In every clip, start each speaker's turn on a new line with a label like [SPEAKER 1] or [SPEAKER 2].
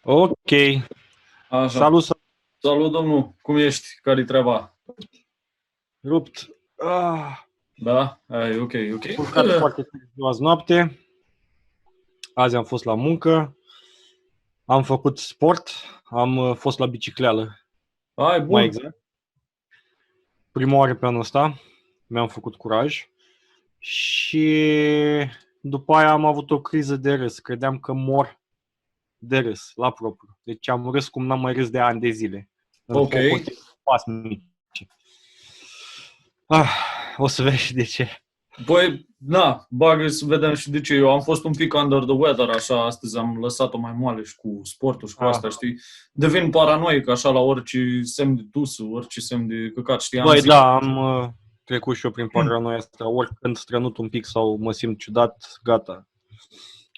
[SPEAKER 1] Ok.
[SPEAKER 2] Așa.
[SPEAKER 1] Salut, salut.
[SPEAKER 2] Salut, domnul. Cum ești? Care-i treaba?
[SPEAKER 1] Rupt.
[SPEAKER 2] Da? E ok.
[SPEAKER 1] Urcat foarte târziu azi noapte. Azi am fost la muncă. Am făcut sport. Am fost la bicicleală.
[SPEAKER 2] Ai,
[SPEAKER 1] Mai
[SPEAKER 2] bun.
[SPEAKER 1] exact. Prima oară pe anul ăsta. Mi-am făcut curaj. Și după aia am avut o criză de râs. Credeam că mor de râs, la propriu. Deci am râs cum n-am mai râs de ani de zile.
[SPEAKER 2] Ok.
[SPEAKER 1] În motive pasnice. O să vezi și de ce.
[SPEAKER 2] Păi, bagă să vedem și de ce. Eu am fost un pic under the weather, așa, astăzi am lăsat-o mai moale și cu sportul și cu asta, știi? Devin paranoic, așa, la orice semn de tusă, orice semn de căcat, știi?
[SPEAKER 1] Băi, da, am trecut și eu prin paranoia asta. Oricând strănut un pic sau mă simt ciudat, gata.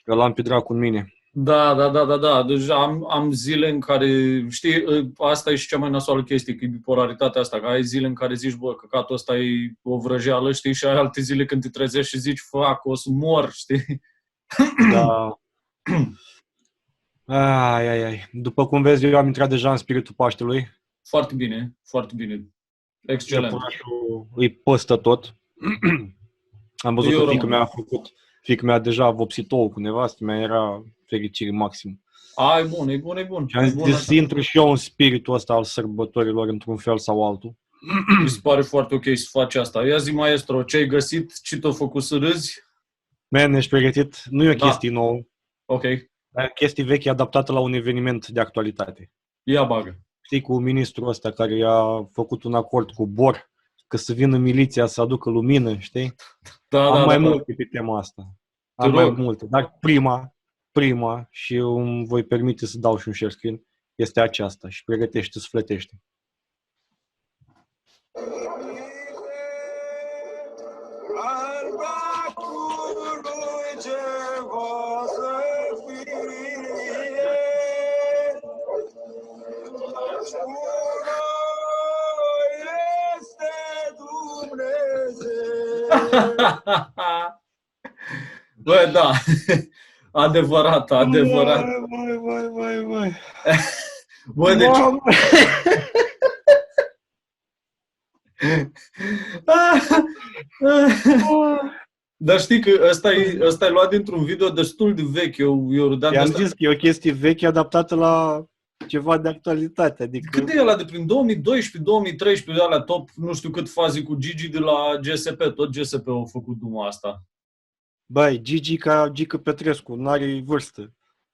[SPEAKER 1] Că l-am pe dracu în mine.
[SPEAKER 2] Da. Deci am zile în care, știi, asta e și cea mai nasoală chestie, că e bipolaritatea asta, că ai zile în care zici, bă, căcatul ăsta e o vrăjeală, știi, și ai alte zile când te trezești și zici, fac, o să mor, știi?
[SPEAKER 1] Da. Ai. După cum vezi, eu am intrat deja în spiritul Paștelui.
[SPEAKER 2] Foarte bine. Excelent.
[SPEAKER 1] Iepurașul îi păstă tot. Am văzut că fiica mea deja a vopsit ouă cu nevastă mea, era fericire maxim.
[SPEAKER 2] E bun.
[SPEAKER 1] Și am zis să intru și eu în spiritul ăsta al sărbătorilor într-un fel sau altul.
[SPEAKER 2] Mi se pare foarte ok să faci asta. Ia zi, maestro, ce ai găsit? Ce t-a făcut să râzi?
[SPEAKER 1] Man, ești pregătit? Nu e o chestie nouă.
[SPEAKER 2] Ok.
[SPEAKER 1] Dar e o chestie veche adaptată la un eveniment de actualitate.
[SPEAKER 2] Ia bagă.
[SPEAKER 1] Știi, cu ministrul ăsta care a făcut un acord cu Bor, că să vină miliția să aducă lumină, știi? Am mai multe pe tema asta. Am mai multe. Dar prima, și eu îmi voi permite să dau și un share screen, este aceasta și pregătește, sufletește.
[SPEAKER 2] Bă, da. Adevărat.
[SPEAKER 1] Vai.
[SPEAKER 2] Bă, deci... Dar știi că ăsta e luat dintr-un video destul de vechi. Eu râdeam de
[SPEAKER 1] asta.
[SPEAKER 2] I-am
[SPEAKER 1] zis că e o chestie veche adaptată la ceva de actualitate. Adică...
[SPEAKER 2] Cât e ăla de prin 2012-2013, de alea top, nu știu cât faze cu Gigi de la GSP. Tot GSP a făcut duma asta.
[SPEAKER 1] Băi, Gigi ca Gică Petrescu, n-are vârstă.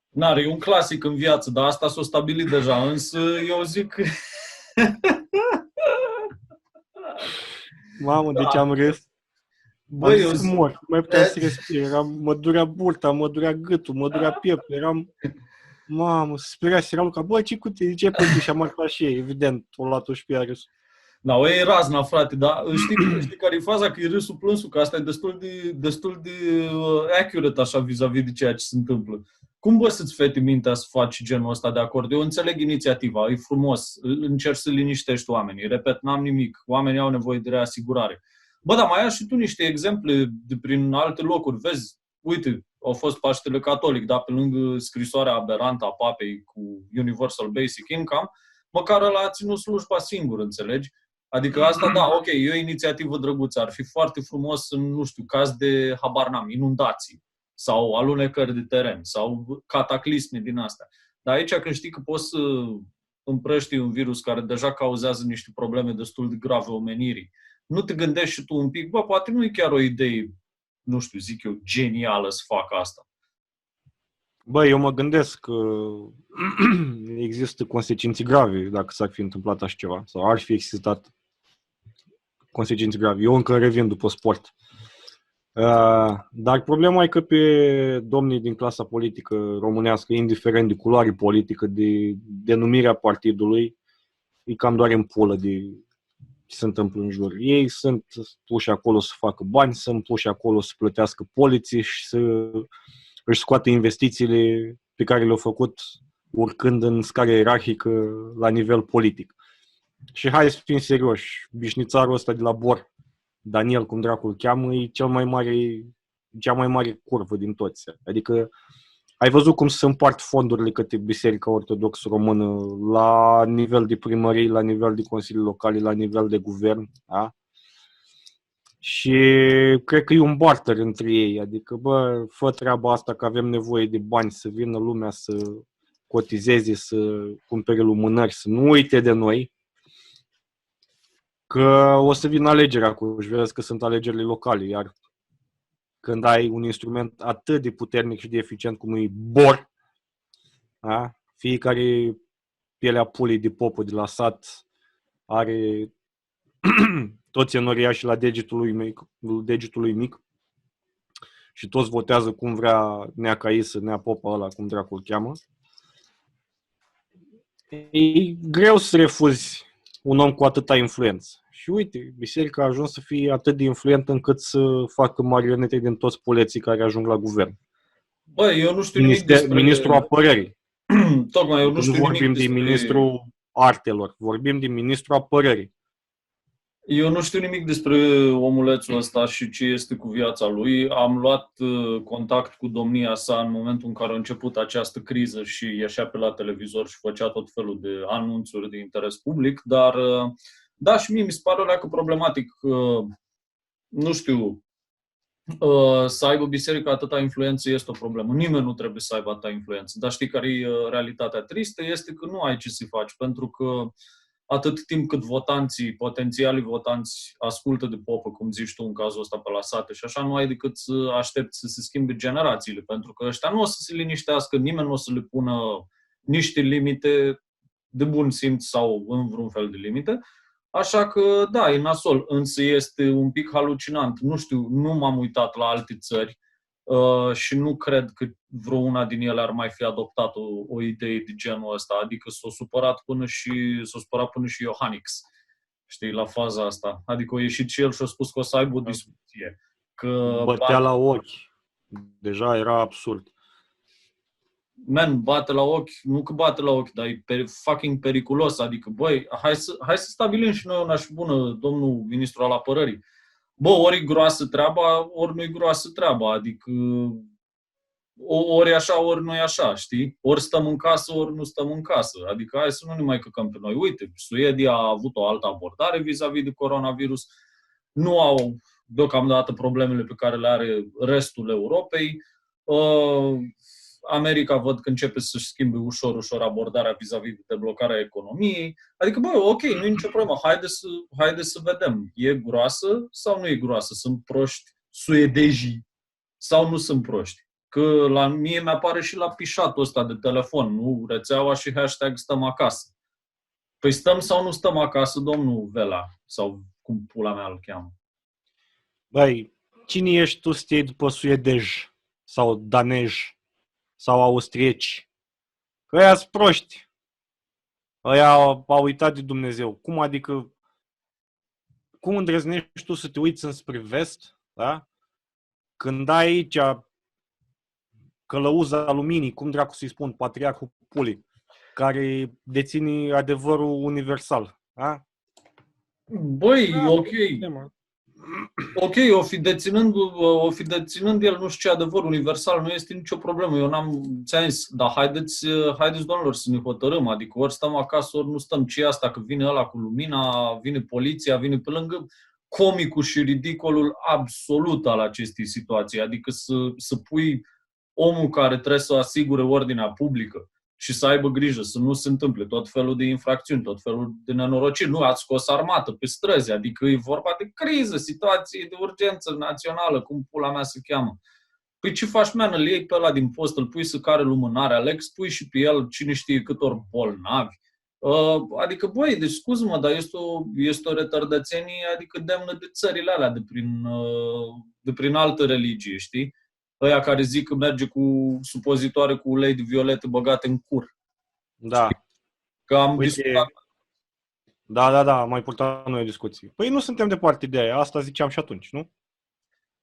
[SPEAKER 2] N-are, e un clasic în viață, dar asta s-a stabilit deja, însă eu zic...
[SPEAKER 1] Mamă, da. Deci am râs.
[SPEAKER 2] Băi, eu
[SPEAKER 1] mor, nu mai puteam să respir, mă durea burta, mă durea gâtul, mă durea pieptul, mamă, se speria și era Luca, bă, ce cu tine, ce plângi? Și am marcat și ei, evident, o luat-o și pe ea râsul.
[SPEAKER 2] Da, o e razna, frate, dar știi care e faza? Că e râsul plânsul, că asta e destul de accurate așa vis-a-vis de ceea ce se întâmplă. Cum bă să-ți fete mintea să faci genul ăsta de acord? Eu înțeleg inițiativa, e frumos, încerci să liniștești oamenii. Repet, n-am nimic, oamenii au nevoie de reasigurare. Bă, dar mai ai și tu niște exemple de prin alte locuri. Vezi, uite, au fost Paștele Catolic, dar pe lângă scrisoarea aberantă a papei cu Universal Basic Income, măcar ăla a ținut slujba singur, înțelegi? Adică asta, da, ok, e o inițiativă drăguță. Ar fi foarte frumos în, nu știu, caz de, habar n-am, inundații sau alunecări de teren sau cataclisme din astea. Dar aici când știi că poți să împrăștii un virus care deja cauzează niște probleme destul de grave omenirii, nu te gândești și tu un pic, bă, poate nu e chiar o idee, nu știu, zic eu, genială să fac asta.
[SPEAKER 1] Bă, eu mă gândesc că există consecințe grave dacă s-ar fi întâmplat așa ceva sau ar fi existat consecințe grave. Eu încă revin după sport. Dar problema e că pe domnii din clasa politică românească, indiferent de culoare politică, de denumirea partidului, e cam doar în pulă de ce se întâmplă în jur. Ei sunt puși acolo să facă bani, sunt puși acolo să plătească poliții și să își scoată investițiile pe care le-au făcut urcând în scară ierarhică la nivel politic. Și hai să fim serioși, bișnițarul ăsta de la Bor, Daniel, cum dracul îl cheamă, e cea mai mare curvă din toți. Adică ai văzut cum se împart fondurile către Biserica Ortodoxă Română la nivel de primării, la nivel de consilii locale, la nivel de guvern, da? Și cred că e un barter între ei, adică, bă, fă treaba asta că avem nevoie de bani, să vină lumea să cotizeze, să cumpere lumânări, să nu uite de noi, că o să vină alegerea acum, își vedeți că sunt alegerile locale, iar când ai un instrument atât de puternic și de eficient cum e BOR, da? Fiecare pielea pulii de popă de la sat are toți enoriași la degetul lui mic și toți votează cum vrea Nea Caisă, Nea Popa ăla, cum dracu îl cheamă. E greu să refuzi un om cu atâta influență. Și uite, biserica a ajuns să fie atât de influentă încât să facă marionete din toți puleții care ajung la guvern.
[SPEAKER 2] Băi, eu nu știu nimic despre...
[SPEAKER 1] Ministrul apărării.
[SPEAKER 2] Tocmai, eu nu știu nimic
[SPEAKER 1] vorbim
[SPEAKER 2] despre...
[SPEAKER 1] de ministrul artelor, vorbim de ministrul apărării.
[SPEAKER 2] Eu nu știu nimic despre omulețul ăsta și ce este cu viața lui. Am luat contact cu domnia sa în momentul în care a început această criză și ieșea pe la televizor și făcea tot felul de anunțuri de interes public, dar da, și mie mi se pare că problematic, nu știu, să aibă biserica atâta influență este o problemă. Nimeni nu trebuie să aibă atâta influență. Dar știi care e realitatea tristă? Este că nu ai ce să faci, pentru că atât timp cât potențialii votanți ascultă de popă, cum zici tu în cazul ăsta pe la sate și așa, nu ai decât să aștepți să se schimbe generațiile, pentru că ăștia nu o să se liniștească, nimeni nu o să le pună niște limite de bun simț sau în vreun fel de limite. Așa că, da, e nasol, însă este un pic halucinant. Nu știu, nu m-am uitat la alte țări și nu cred că vreuna din ele ar mai fi adoptat o idee de genul ăsta. Adică s-a supărat până și Iohannis, știi, la faza asta. Adică a ieșit și el și a spus că o să aibă o discuție. Că
[SPEAKER 1] bătea la ochi. Deja era absurd.
[SPEAKER 2] Man, bate la ochi, nu că bate la ochi, dar e fucking periculos. Adică, băi, hai să stabilim și noi una și bună, domnul ministru al apărării. Bă, ori e groasă treaba, ori nu e groasă treaba. Adică, ori e așa, ori nu e așa, știi? Ori stăm în casă, ori nu stăm în casă. Adică, hai să nu ne mai căcăm pe noi. Uite, Suedia a avut o altă abordare vis-a-vis de coronavirus. Nu au deocamdată problemele pe care le are restul Europei. America văd că începe să-și schimbe ușor abordarea vis-a-vis de deblocarea economiei. Adică, bă, ok, nu e nicio problemă. Haide să vedem. E groasă sau nu e groasă? Sunt proști suedezii sau nu sunt proști? Că la mie mi-apare și la pișatul ăsta de telefon, nu? Rețeaua și hashtag stăm acasă. Păi stăm sau nu stăm acasă, domnul Vela? Sau cum pula mea îl cheamă?
[SPEAKER 1] Băi, cine ești tu să te iei după suedezi sau danezi sau austrieci? Că ăia sunt proști. Ăia au uitat de Dumnezeu. Cum adică, cum îndrăznești tu să te uiți înspre vest, da? Când ai aici călăuza luminii, cum dracu să-i spun, patriarhul pulii, care deține adevărul universal, da?
[SPEAKER 2] Băi, da, ok. Ok, o fi deținând el nu știu ce adevăr universal, nu este nicio problemă. Eu n-am zis, dar haideți, domnilor, să ne hotărâm. Adică ori stăm acasă, ori nu stăm. Ce asta? Că vine ăla cu lumina, vine poliția, vine pe lângă comicul și ridicolul absolut al acestei situații. Adică să pui omul care trebuie să asigure ordinea publică și să aibă grijă să nu se întâmple tot felul de infracțiuni, tot felul de nenorociri. Nu ați scos armată pe străzi, adică e vorba de criză, situație de urgență națională, cum pula mea se cheamă. Păi ce faci, man? Îl iei pe ăla din post, îl pui să care lumânarea, Alex, pui și pe el cine știe cât ori bolnavi. Adică, băi, deci scuză-mă, dar este o retardățenie, adică demnă de țările alea de prin altă religie, știi? Ăia care zic că merge cu supozitoare cu ulei de violete băgate în cur.
[SPEAKER 1] Da.
[SPEAKER 2] Că am discutat.
[SPEAKER 1] Da, am mai purtat noi o discuție. Păi nu suntem departe de aia, asta ziceam și atunci, nu?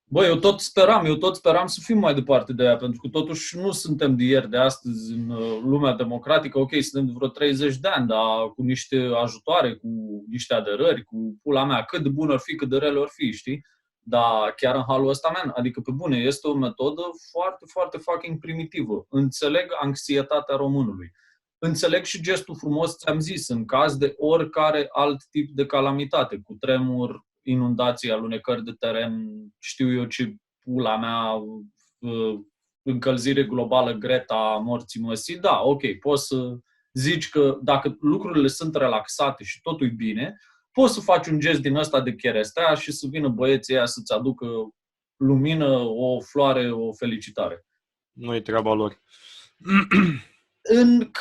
[SPEAKER 2] Băi, eu tot speram să fim mai departe de aia, pentru că totuși nu suntem de ieri, de astăzi, în lumea democratică. Ok, suntem de vreo 30 de ani, dar cu niște ajutoare, cu niște aderări, cu pula mea, cât de bun ar fi, cât de rele ar fi, știi? Dar chiar în halul ăsta, man, adică pe bune, este o metodă foarte, foarte fucking primitivă. Înțeleg anxietatea românului. Înțeleg și gestul frumos, ți-am zis, în caz de oricare alt tip de calamitate, cu tremur, inundații, alunecări de teren, știu eu ce pula mea, încălzire globală, Greta, morții măsii, da, ok, poți să zici că dacă lucrurile sunt relaxate și totul e bine, poți să faci un gest din ăsta de cherestea și să vină băieții ăia să-ți aducă lumină, o floare, o felicitare.
[SPEAKER 1] Nu e treaba lor.
[SPEAKER 2] În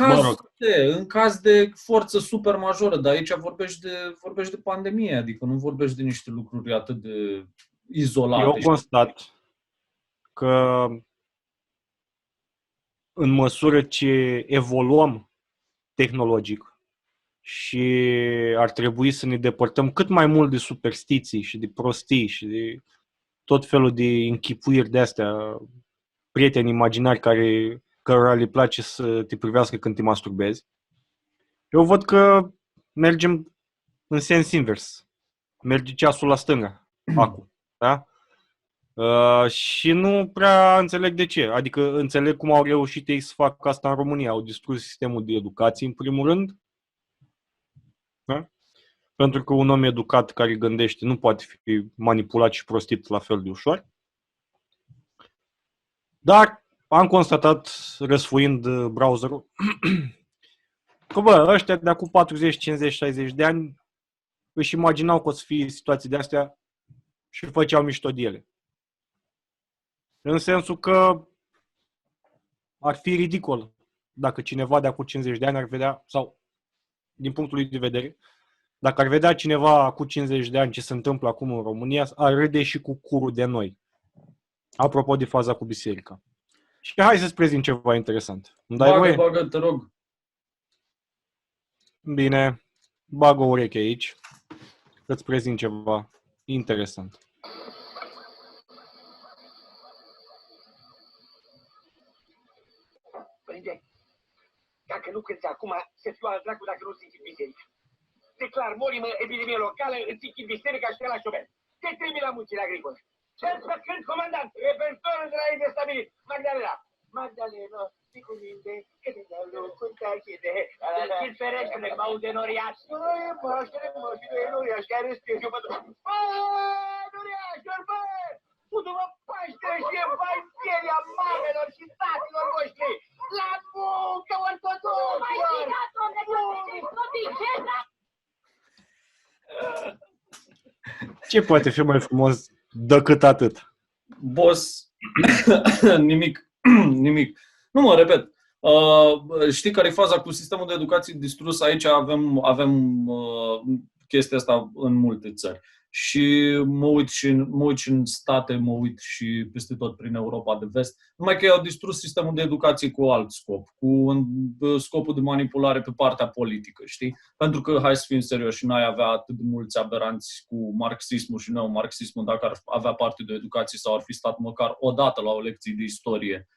[SPEAKER 2] caz de forță super majoră, dar aici vorbești de pandemie, adică nu vorbești de niște lucruri atât de izolate.
[SPEAKER 1] Eu constat că în măsură ce evoluăm tehnologic și ar trebui să ne depărtăm cât mai mult de superstiții și de prostii și de tot felul de închipuiri de-astea, prieteni imaginari cărora le place să te privească când te masturbezi, eu văd că mergem în sens invers. Merge ceasul la stânga, acum. Da? Și nu prea înțeleg de ce. Adică înțeleg cum au reușit ei să facă asta în România. Au distrus sistemul de educație, în primul rând. Da? Pentru că un om educat care gândește nu poate fi manipulat și prostit la fel de ușor. Dar am constatat, răsfoind browserul, că ăștia de acum 40, 50, 60 de ani își imaginau că o să fie situații de astea și făceau mișto de ele. În sensul că ar fi ridicol dacă cineva de acum 50 de ani ar vedea, sau din punctul lui de vedere, dacă ar vedea cineva acum 50 de ani ce se întâmplă acum în România, ar râde și cu curul de noi. Apropo de faza cu biserica. Și hai să-ți prezint ceva interesant.
[SPEAKER 2] Bagă, te rog.
[SPEAKER 1] Bine, bagă o ureche aici, să-ți prezint ceva interesant.
[SPEAKER 3] Părinte, dacă nu cânti acum, să fiu al dracu dacă nu-ți închid biserica. Declar morimă, epidemie locală, îți închid biserica și te la șofer. Te trimit la muncile agricole. Cel să cânt, comandant, repertoriul de la ei de stabilit. Magdalena. Magdalena, știi cu minte, că te dau locul te achide. Închid ferește-le, mă aude noriaș. Nu e măștere, mă, și nu e noriaș, care este eu mă duc. Bă, noriașuri, bă! Putu-mă Paște și Evanghelia mamelor și taților voștri! La muncă, ortodoxilor!
[SPEAKER 1] Ce poate fi mai frumos decât atât?
[SPEAKER 2] Boss, nimic. Nu mă repet. Știi care e faza cu sistemul de educație distrus? Aici avem chestia asta în multe țări. Și mă uit și în state, mă uit și peste tot prin Europa de vest. Numai că ei au distrus sistemul de educație cu alt scop, cu scopul de manipulare pe partea politică, știi? Pentru că, hai să fim serioși, n-ai avea atât de mulți aberanți cu marxismul și neomarxismul dacă ar avea parte de educație sau ar fi stat măcar o dată la o lecție de istorie.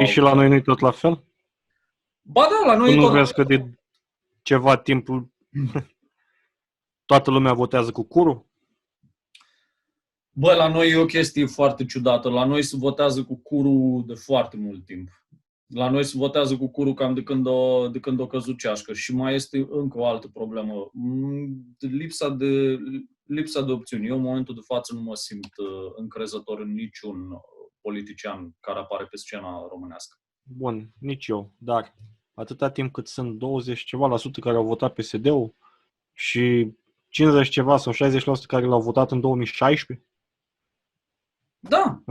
[SPEAKER 1] Și la noi nu-i tot la fel?
[SPEAKER 2] Ba da, la noi
[SPEAKER 1] tu
[SPEAKER 2] nu
[SPEAKER 1] nu vezi că de ceva timp toată lumea votează cu curul?
[SPEAKER 2] Bă, la noi e o chestie foarte ciudată. La noi se votează cu curul de foarte mult timp. La noi se votează cu curul cam de când o căzut ceașcă. Și mai este încă o altă problemă. Lipsa de opțiuni. Eu în momentul de față nu mă simt încrezător în niciun politician care apare pe scena românească.
[SPEAKER 1] Bun, nici eu. Dar atâta timp cât sunt 20 ceva la sută care au votat PSD-ul și 50 ceva sau 60% care l-au votat în 2016?
[SPEAKER 2] Da.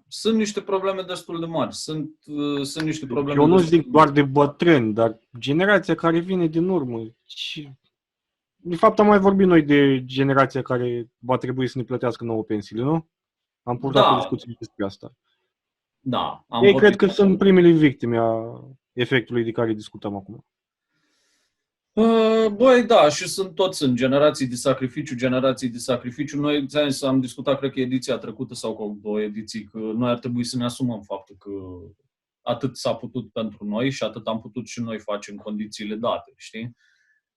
[SPEAKER 2] Sunt niște probleme destul de mari. Sunt niște probleme.
[SPEAKER 1] Eu nu zic doar de bătrâni, dar generația care vine din urmă. Și de fapt am mai vorbit noi de generația care va trebui să ne plătească nouă pensiile, nu? Am purtat o discuție despre asta.
[SPEAKER 2] Da.
[SPEAKER 1] Ei cred că sunt primele victime a efectului de care discutăm acum.
[SPEAKER 2] Băi, da, și sunt generații de sacrificiu. Noi am discutat, cred că ediția trecută sau cu două ediții, că noi ar trebui să ne asumăm faptul că atât s-a putut pentru noi și atât am putut și noi face în condițiile date, știi?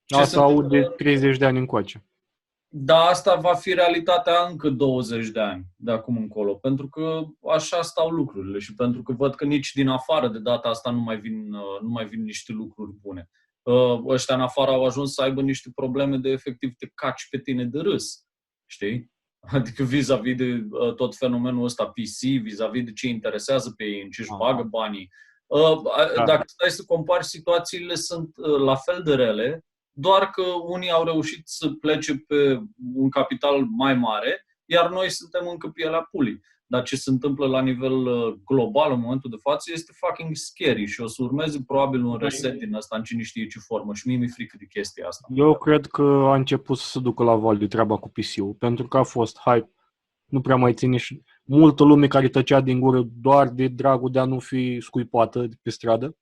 [SPEAKER 1] Asta aud de 30 de ani încoace.
[SPEAKER 2] Dar asta va fi realitatea încă 20 de ani de acum încolo, pentru că așa stau lucrurile și pentru că văd că nici din afară de data asta nu mai vin niște lucruri bune. Ăștia în afară au ajuns să aibă niște probleme de efectiv te caci pe tine de râs, știi? Adică vis-a-vis de tot fenomenul ăsta PC, vis-a-vis de ce interesează pe ei, în ce își bagă banii. Dacă stai să compari, situațiile sunt la fel de rele, doar că unii au reușit să plece pe un capital mai mare, iar noi suntem încă pielea pulii. Dar ce se întâmplă la nivel global în momentul de față este fucking scary și o să urmeze probabil un reset din ăsta în cine știe ce formă și mie mi-e frică de chestia asta.
[SPEAKER 1] Eu cred că a început să se ducă la val de treaba cu PC-ul, pentru că a fost hype, nu prea mai ține și multă lume care tăcea din gură doar de dragul de a nu fi scuipată pe stradă.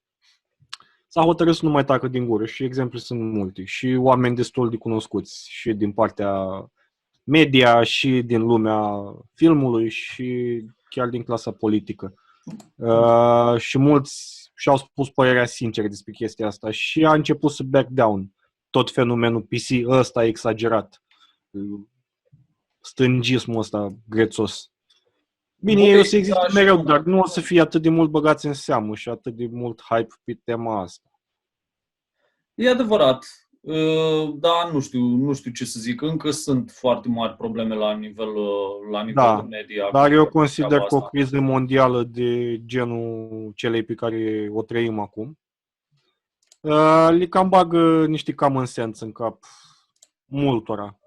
[SPEAKER 1] S-a hotărât să nu mai tacă din gură și exemple sunt multe și oameni destul de cunoscuți și din partea media și din lumea filmului și chiar din clasa politică. Și mulți și-au spus părerea sinceră despre chestia asta și a început să back down tot fenomenul PC ăsta exagerat. Stângismul ăsta grețos. Bine, ei o să existe mereu, dar nu o să fie atât de mult băgați în seamă și atât de mult hype pe tema asta.
[SPEAKER 2] E adevărat, dar nu știu ce să zic. Încă sunt foarte mari probleme la nivel de media.
[SPEAKER 1] Dar eu consider că o criză mondială de genul celei pe care o trăim acum le cam bagă niște common sense în cap multora.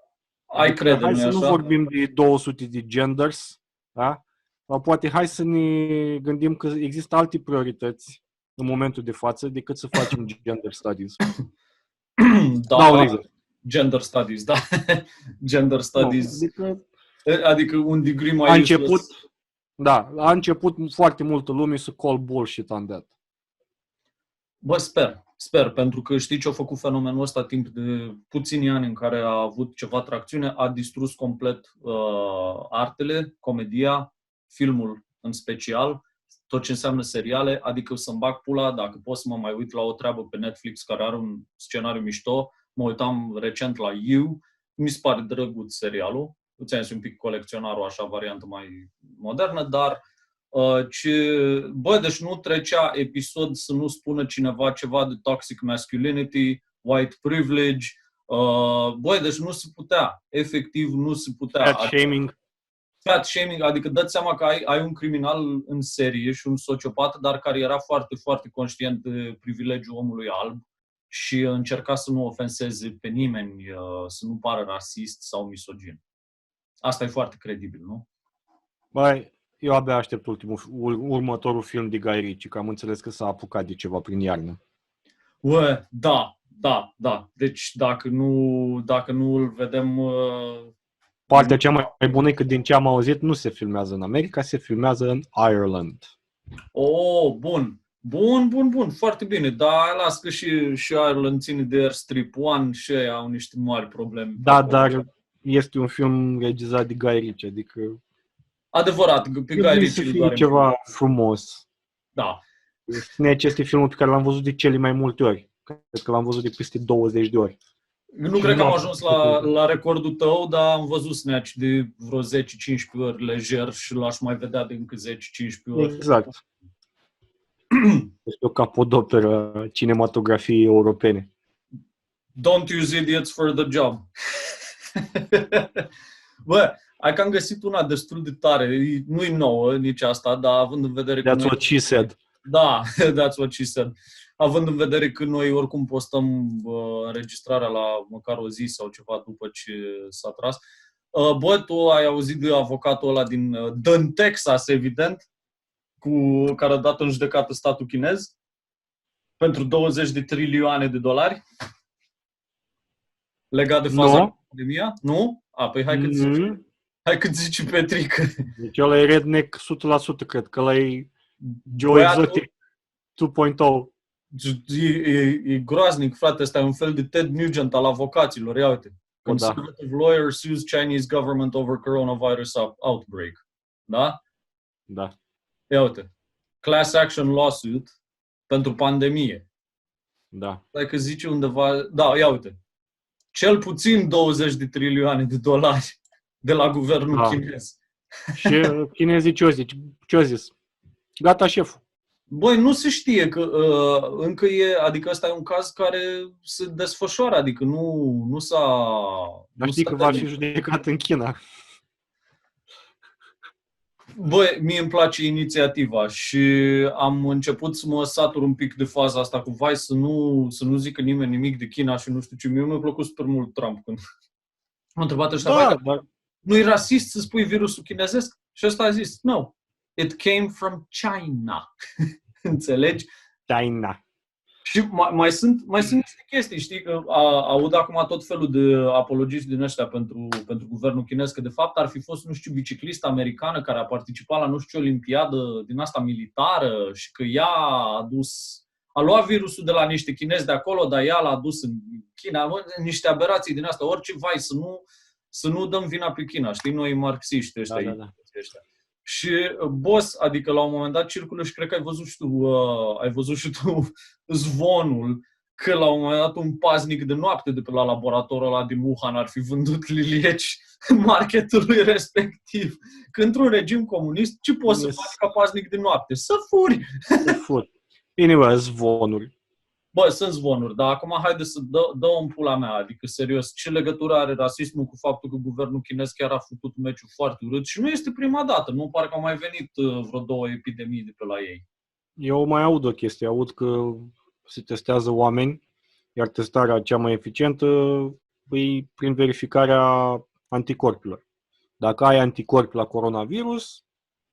[SPEAKER 2] Ai crede,
[SPEAKER 1] hai să
[SPEAKER 2] așa?
[SPEAKER 1] Nu vorbim de 200 de genders, da? Sau poate hai să ne gândim că există alte priorități în momentul de față decât să facem gender studies.
[SPEAKER 2] Da, gender studies, da. Gender studies. Adică un degree mai
[SPEAKER 1] a început foarte multă lume să call bullshit on that.
[SPEAKER 2] Bă, sper, pentru că știi ce a făcut fenomenul ăsta timp de puțini ani în care a avut ceva tracțiune, a distrus complet artele, comedia, filmul în special, tot ce înseamnă seriale, adică să-mi bag pula, dacă pot să mă mai uit la o treabă pe Netflix care are un scenariu mișto, mă uitam recent la You, mi se pare drăguț serialul, îți un pic colecționarul, așa, variantă mai modernă, dar deci nu trecea episod să nu spună cineva ceva de toxic masculinity, white privilege, deci nu se putea, efectiv nu se putea. Fat shaming, adică dă-ți seama că ai un criminal în serie și un sociopat, dar care era foarte, foarte conștient de privilegiul omului alb și încerca să nu ofenseze pe nimeni, să nu pară rasist sau misogin. Asta e foarte credibil, nu?
[SPEAKER 1] Băi, eu abia aștept următorul film de Guy Ritchie, că am înțeles că s-a apucat de ceva prin iarnă.
[SPEAKER 2] Da. Deci dacă nu îl vedem...
[SPEAKER 1] Partea cea mai bună e că din ce am auzit nu se filmează în America, se filmează în Ireland.
[SPEAKER 2] Oh, bun, foarte bine. Dar las că și Ireland ține de Airstrip One și ei au niște mari probleme.
[SPEAKER 1] Da, dar este un film regizat de Guy Ritchie, adică...
[SPEAKER 2] Adevărat, pe Guy Ritchie
[SPEAKER 1] să fie ceva frumos.
[SPEAKER 2] Da.
[SPEAKER 1] Snatch este filmul pe care l-am văzut de cele mai multe ori. Cred că l-am văzut de peste 20 de ori.
[SPEAKER 2] Nu cred că am ajuns la recordul tău, dar am văzut Snatch de vreo 10-15 ori lejer și l-aș mai vedea de încă 10-15 ori.
[SPEAKER 1] Exact. Este o capodoperă cinematografiei europene.
[SPEAKER 2] Don't use idiots for the job. Bă, ai că am găsit una destul de tare. Nu-i nouă nici asta, dar având în vedere că...
[SPEAKER 1] That's what she said.
[SPEAKER 2] Da, that's what she said. Având în vedere că noi oricum postăm înregistrarea la măcar o zi sau ceva după ce s-a tras. Bă, tu ai auzit de avocatul ăla din Texas, evident, care a dat în judecată statul chinez pentru 20 de trilioane de dolari legat de faza cu pandemia? Nu? Păi hai că zici Petric.
[SPEAKER 1] Deci ăla e redneck 100%, cred că ăla e Joe Exotic 2.0.
[SPEAKER 2] E groaznic, frate, ăsta e un fel de Ted Nugent al avocaților, ia uite. Conservative lawyer sues Chinese government over coronavirus outbreak. Da?
[SPEAKER 1] Da.
[SPEAKER 2] Ia uite. Class action lawsuit pentru pandemie.
[SPEAKER 1] Da.
[SPEAKER 2] Dacă zice undeva... Da, ia uite. cel puțin 20 de trilioane de dolari de la guvernul chinez.
[SPEAKER 1] Și chinezii ce-o zis? Gata, șeful.
[SPEAKER 2] Băi, nu se știe că încă adică ăsta e un caz care se desfășoară, adică nu s-a...
[SPEAKER 1] Dar știi că va fi judecat în China.
[SPEAKER 2] Băi, mie îmi place inițiativa și am început să mă satur un pic de faza asta cu vai să nu zică nimeni nimic de China și nu știu ce. Mie mi-a plăcut super mult Trump când a întrebat ăștia, nu e rasist să spui virusul chinezesc? Și ăsta a zis, no, it came from China. Înțelegi?
[SPEAKER 1] China.
[SPEAKER 2] Și mai sunt niște chestii, știi, că aud acum tot felul de apologiști din ăștia pentru guvernul chinez, că de fapt ar fi fost, nu știu, biciclistă americană care a participat la, nu știu, olimpiadă din asta militară și că ea a luat virusul de la niște chinezi de acolo, dar ea l-a dus în China, niște aberații din asta, orice vai, să nu dăm vina pe China, știi, noi marxiști ăștia.
[SPEAKER 1] Da.
[SPEAKER 2] Și boss, adică la un moment dat circulă și cred că ai văzut și tu zvonul că la un moment dat un paznic de noapte de pe la laboratorul ăla din Wuhan ar fi vândut lilieci marketului respectiv. Că într-un regim comunist, ce poți să faci ca paznic de noapte? Să furi!
[SPEAKER 1] Să furi. Bine, bă, zvonuri.
[SPEAKER 2] Bă, sunt zvonuri, dar acum haide să dă în pula mea, adică serios, ce legătură are rasismul cu faptul că guvernul chinez chiar a făcut un meciul foarte urât și nu este prima dată, nu pare că au mai venit vreo 2 epidemii de pe la ei.
[SPEAKER 1] Eu mai aud o chestie, aud că se testează oameni, iar testarea cea mai eficientă e prin verificarea anticorpilor. Dacă ai anticorpi la coronavirus,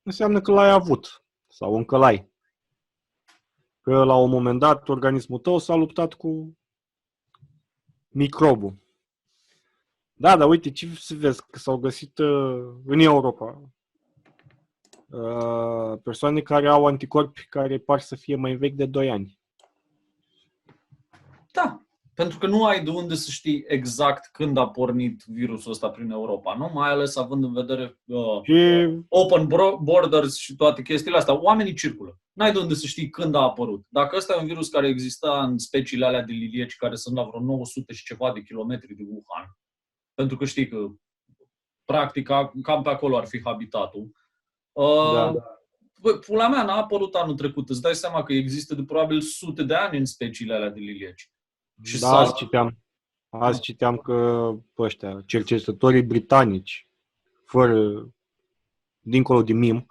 [SPEAKER 1] înseamnă că l-ai avut sau încă l-ai. Că la un moment dat organismul tău s-a luptat cu microbul. Da, dar uite, ce să vezi, că s-au găsit în Europa persoane care au anticorpi care par să fie mai vechi de 2 ani.
[SPEAKER 2] Da, pentru că nu ai de unde să știi exact când a pornit virusul ăsta prin Europa, nu? Mai ales având în vedere open borders și toate chestiile astea. Oamenii circulă. N-ai de unde să știi când a apărut. Dacă ăsta e un virus care exista în speciile alea de lilieci care sunt la vreo 900 și ceva de kilometri de Wuhan, pentru că știi că practic cam pe acolo ar fi habitatul.
[SPEAKER 1] Da.
[SPEAKER 2] Pula mea n-a apărut anul trecut. Îți dai seama că există de probabil sute de ani în speciile alea de lilieci.
[SPEAKER 1] Și da, azi citeam că ăștia, cercetătorii britanici, dincolo de mim,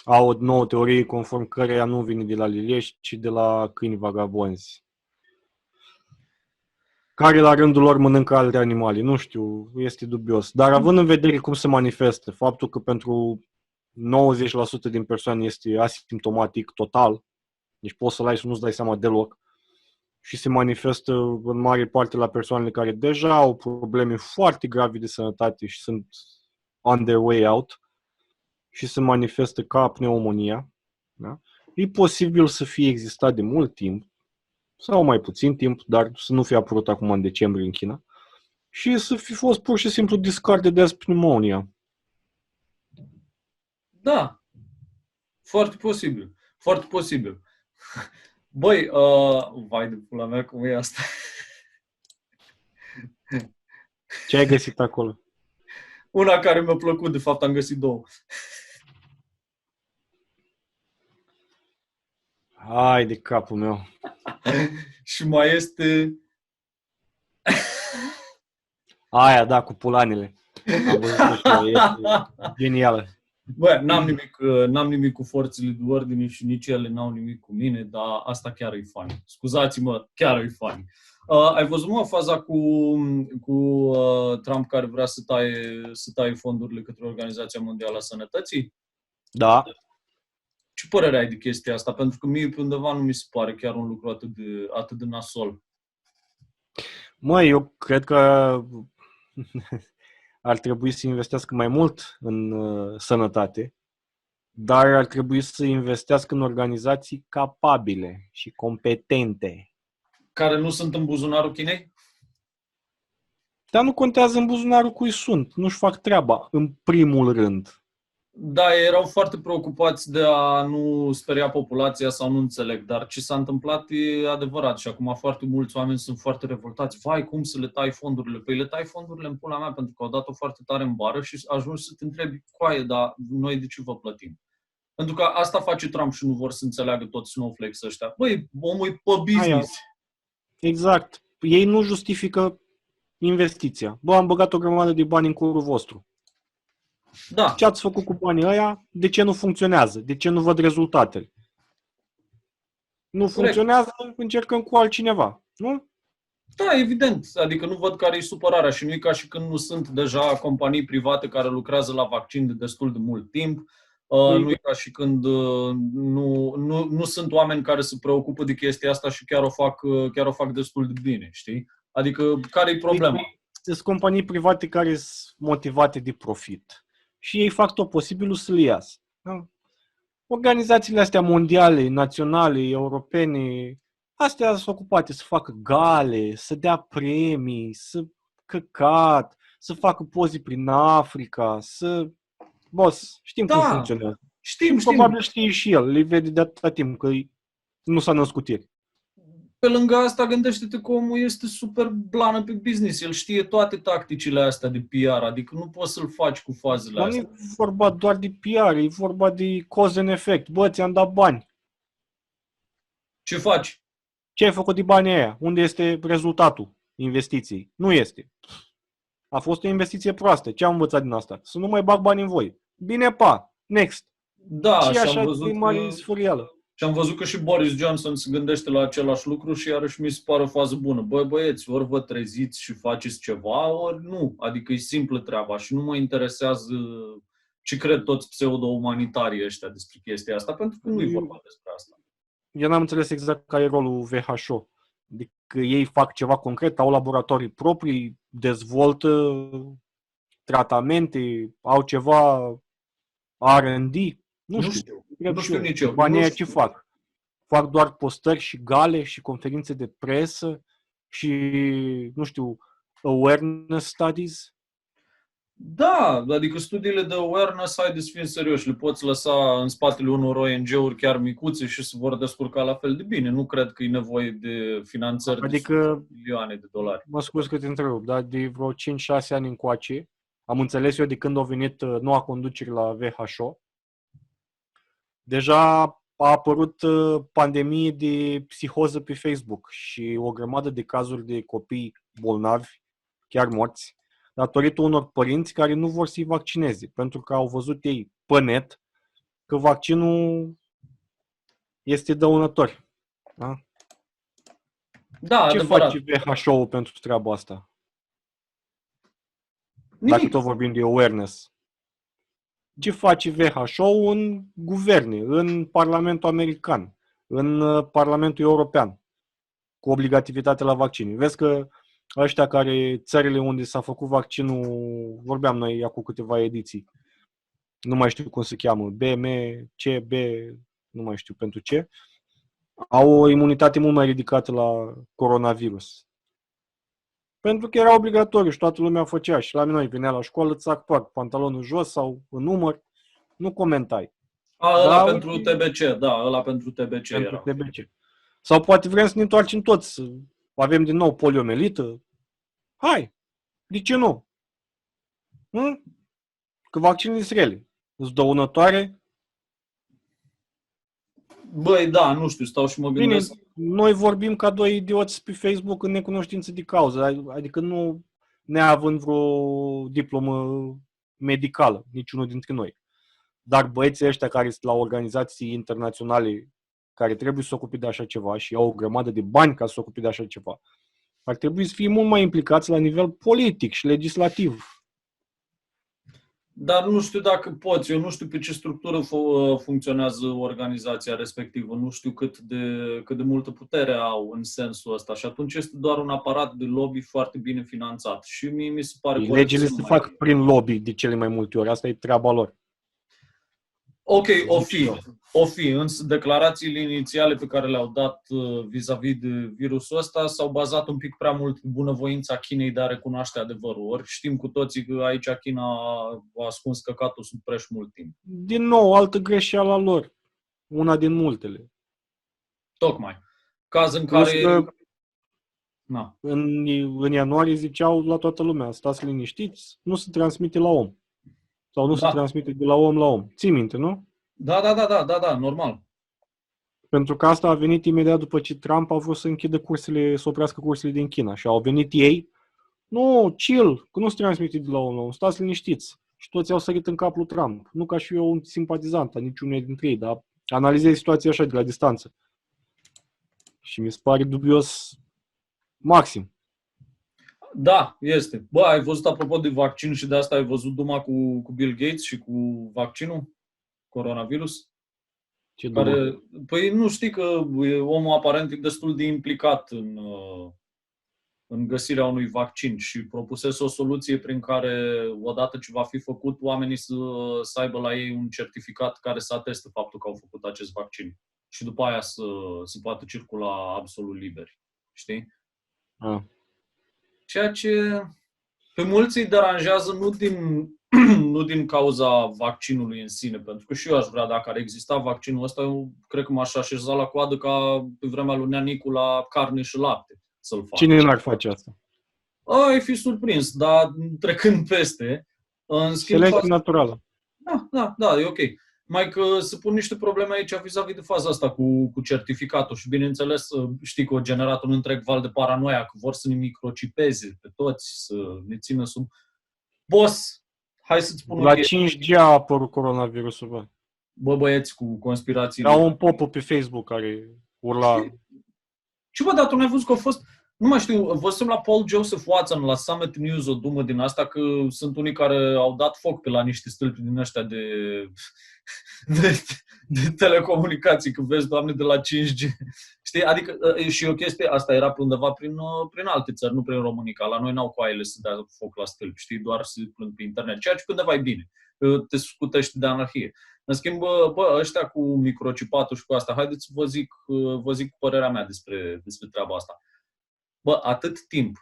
[SPEAKER 1] au o nouă teorie conform căreia nu vine de la lilieși, ci de la câini vagabonzi, care la rândul lor mănâncă alte animale. Nu știu, este dubios. Dar având în vedere cum se manifestă, faptul că pentru 90% din persoane este asimptomatic total, deci poți să-l ai și nu-ți dai seama deloc, și se manifestă în mare parte la persoanele care deja au probleme foarte grave de sănătate și sunt on their way out și se manifestă ca pneumonia, da? E posibil să fie existat de mult timp sau mai puțin timp, dar să nu fie apărut acum în decembrie în China și să fi fost pur și simplu discarded as pneumonia.
[SPEAKER 2] Da, foarte posibil, foarte posibil. Băi, vai de pula mea, cum e asta?
[SPEAKER 1] Ce ai găsit acolo?
[SPEAKER 2] Una care mi-a plăcut, de fapt am găsit 2.
[SPEAKER 1] Hai de capul meu.
[SPEAKER 2] Și mai este...
[SPEAKER 1] Aia, da, cu pulanele. Am văzut așa, este genială.
[SPEAKER 2] Bă, n-am nimic cu forțele de ordine și nici ele n-au nimic cu mine, dar asta chiar e funny. Scuzați-mă, chiar e funny. Ai văzut, mă, faza cu Trump care vrea să taie fondurile către Organizația Mondială a Sănătății?
[SPEAKER 1] Da.
[SPEAKER 2] Ce părere ai de chestia asta? Pentru că mie pe undeva nu mi se pare chiar un lucru atât de nasol.
[SPEAKER 1] Măi, eu cred că ar trebui să investească mai mult în sănătate, dar ar trebui să investească în organizații capabile și competente.
[SPEAKER 2] Care nu sunt în buzunarul Chinei?
[SPEAKER 1] Dar nu contează în buzunarul cui sunt. Nu-și fac treaba, în primul rând.
[SPEAKER 2] Da, ei erau foarte preocupați de a nu speria populația sau nu înțeleg, dar ce s-a întâmplat e adevărat și acum foarte mulți oameni sunt foarte revoltați. Vai, cum să le tai fondurile? Păi le tai fondurile în pula mea pentru că au dat-o foarte tare în bară și ajungi să te întrebi, coaie, dar noi de ce vă plătim? Pentru că asta face Trump și nu vor să înțeleagă toți snowflakes ăștia. Băi, omul e pe business.
[SPEAKER 1] Exact. Ei nu justifică investiția. Bă, am băgat o grămadă de bani în curul vostru.
[SPEAKER 2] Da.
[SPEAKER 1] Ce ați făcut cu banii ăia? De ce nu funcționează? De ce nu văd rezultatele? Nu funcționează, încercăm cu altcineva. Nu?
[SPEAKER 2] Da, evident. Adică nu văd care e supărarea și nu e ca și când nu sunt deja companii private care lucrează la vaccin de destul de mult timp. Nu e ca și când nu sunt oameni care se preocupă de chestia asta și chiar o fac destul de bine, știi? Adică care e problema?
[SPEAKER 1] Sunt companii private care sunt motivate de profit. Și ei fac tot posibilul să le iasă. Da? Organizațiile astea mondiale, naționale, europene, astea sunt ocupate să facă gale, să dea premii, să căcat, să facă poze prin Africa, să... Boss, știm cum funcționează.
[SPEAKER 2] Știm.
[SPEAKER 1] Probabil știe și el, le vede de atâta timp că nu s-a născut ieri.
[SPEAKER 2] Pe lângă asta, gândește-te că omul este super blană pe business. El știe toate tacticile astea de PR, adică nu poți să-l faci cu fazele astea.
[SPEAKER 1] Nu e vorba doar de PR, e vorba de cause and effect. Bă, ți-am dat bani.
[SPEAKER 2] Ce faci?
[SPEAKER 1] Ce ai făcut de banii aia? Unde este rezultatul investiției? Nu este. A fost o investiție proastă. Ce am învățat din asta? Să nu mai bag bani în voi. Bine, pa! Next!
[SPEAKER 2] Da,
[SPEAKER 1] și așa
[SPEAKER 2] și am văzut că și Boris Johnson se gândește la același lucru și iarăși mi se pare o fază bună. Băi, băieți, ori vă treziți și faceți ceva, ori nu. Adică e simplă treaba și nu mă interesează ce cred toți pseudo-umanitarii ăștia despre chestia asta, pentru că nu e vorba despre asta.
[SPEAKER 1] Eu n-am înțeles exact care e rolul WHO. Adică ei fac ceva concret, au laboratorii proprii, dezvoltă tratamente, au ceva R&D. Nu știu.
[SPEAKER 2] Nu știu nici eu.
[SPEAKER 1] Banii aia ce fac? Fac doar postări și gale și conferințe de presă și, nu știu, awareness studies?
[SPEAKER 2] Da, adică studiile de awareness, haideți să fim serioși, le poți lăsa în spatele unor ONG-uri chiar micuțe și se vor descurca la fel de bine. Nu cred că e nevoie de finanțări de milioane de dolari.
[SPEAKER 1] Mă scuz că te întreb, dar de vreo 5-6 ani încoace, am înțeles eu de când a venit noua conducere la WHO, deja a apărut pandemie de psihoză pe Facebook și o grămadă de cazuri de copii bolnavi, chiar morți, datorită unor părinți care nu vor să-i vaccineze, pentru că au văzut ei pe net că vaccinul este dăunător. Da?
[SPEAKER 2] Da,
[SPEAKER 1] ce
[SPEAKER 2] adevărat.
[SPEAKER 1] face WHO pentru treaba asta?
[SPEAKER 2] Nimic.
[SPEAKER 1] Dacă tot vorbim de awareness. Ce face WHO în guverne, în Parlamentul American, în Parlamentul European, cu obligativitate la vaccin? Vezi că ăștia care, țările unde s-a făcut vaccinul, vorbeam noi acum câteva ediții, nu mai știu cum se cheamă, BM, CB, nu mai știu pentru ce, au o imunitate mult mai ridicată la coronavirus. Pentru că era obligatoriu și toată lumea făcea și la noi venea la școală, țac, toac, pantalonul jos sau în număr, nu comentai.
[SPEAKER 2] Ăla pentru TBC, da, ăla pentru TBC
[SPEAKER 1] pentru
[SPEAKER 2] era.
[SPEAKER 1] TBC. Sau poate vrem să ne întoarcem toți, să avem din nou poliomelită. Hai, de ce nu? Că vaccinurile sunt rele. Sunt dăunătoare.
[SPEAKER 2] Băi, da, nu știu, stau și mă gândesc.
[SPEAKER 1] Bine, noi vorbim ca doi idioți pe Facebook în necunoștință de cauză, adică nu neavând vreo diplomă medicală, niciunul dintre noi. Dar băieții ăștia care sunt la organizații internaționale care trebuie să se ocupe de așa ceva și au o grămadă de bani ca să se ocupe de așa ceva, ar trebui să fie mult mai implicați la nivel politic și legislativ.
[SPEAKER 2] Dar nu știu dacă poți, eu nu știu pe ce structură funcționează organizația respectivă, nu știu cât de multă putere au în sensul ăsta și atunci este doar un aparat de lobby foarte bine finanțat și mie mi se pare...
[SPEAKER 1] Legile se fac prin lobby de cele mai multe ori, asta e treaba lor.
[SPEAKER 2] Ok, o fi, însă declarațiile inițiale pe care le-au dat vis-a-vis de virusul ăsta s-au bazat un pic prea mult pe bunăvoința Chinei de a recunoaște adevărul. Ori știm cu toții că aici China a ascuns căcatul sub preș mult timp.
[SPEAKER 1] Din nou, altă greșeală a lor. Una din multele.
[SPEAKER 2] Tocmai. Caz în
[SPEAKER 1] Plus
[SPEAKER 2] care...
[SPEAKER 1] că
[SPEAKER 2] Na.
[SPEAKER 1] în ianuarie ziceau la toată lumea, stați liniștiți, nu se transmite la om. Sau nu se transmite de la om la om. Ții minte, nu?
[SPEAKER 2] Da, normal.
[SPEAKER 1] Pentru că asta a venit imediat după ce Trump a vrut să închidă cursele, să oprească cursele din China. Și au venit ei, nu, chill, că nu se transmite de la om la om, stați liniștiți. Și toți au sărit în cap lui Trump. Nu ca și eu un simpatizant a niciunei dintre ei, dar analizez situația așa de la distanță. Și mi se pare dubios maxim.
[SPEAKER 2] Da, este. Bă, ai văzut apropo de vaccin și de asta ai văzut duma cu Bill Gates și cu vaccinul? Coronavirus?
[SPEAKER 1] Ce
[SPEAKER 2] Care, păi nu știi că omul aparent e destul de implicat în găsirea unui vaccin și propusese o soluție prin care, odată ce va fi făcut, oamenii să aibă la ei un certificat care să ateste faptul că au făcut acest vaccin. Și după aia să poată circula absolut liberi. Știi? Ceea ce pe mulți îi deranjează nu din cauza vaccinului în sine, pentru că și eu aș vrea, dacă ar exista vaccinul ăsta, eu cred că m-aș așeza la coadă ca pe vremea lui Nea Nicu la carne și lapte să-l fac.
[SPEAKER 1] Cine n-ar face asta?
[SPEAKER 2] Ai fi surprins, dar trecând peste, în schimb...
[SPEAKER 1] Selecție naturală.
[SPEAKER 2] Da, e ok. Mai că se pun niște probleme aici vis-a-vis de faza asta cu certificatul și bineînțeles știi că au generat un întreg val de paranoia, că vor să ne microcipeze pe toți, să ne țină sub... Boss, hai să-ți spun
[SPEAKER 1] la 5G a apărut coronavirusul, bă.
[SPEAKER 2] Bă, băieți cu conspirații.
[SPEAKER 1] Era un pop-up pe Facebook care urla...
[SPEAKER 2] Și bă, dar tu n-ai văzut că a fost... Nu mai știu, văzusem la Paul Joseph Watson, la Summit News, o dumă din asta, că sunt unii care au dat foc pe la niște stâlpi din ăștia de telecomunicații, că vezi, Doamne, de la 5G. Știi? Adică, și o chestie, asta era pe undeva prin alte țări, nu prin România. La noi n-au coaiele să dea foc la stâlpi, știi? Doar să plâng pe internet, ceea ce pe undeva e bine. Te scutești de anarhie. În schimb, bă, ăștia cu microcipatul și cu asta, haideți să vă zic părerea mea despre treaba asta. Bă, atât timp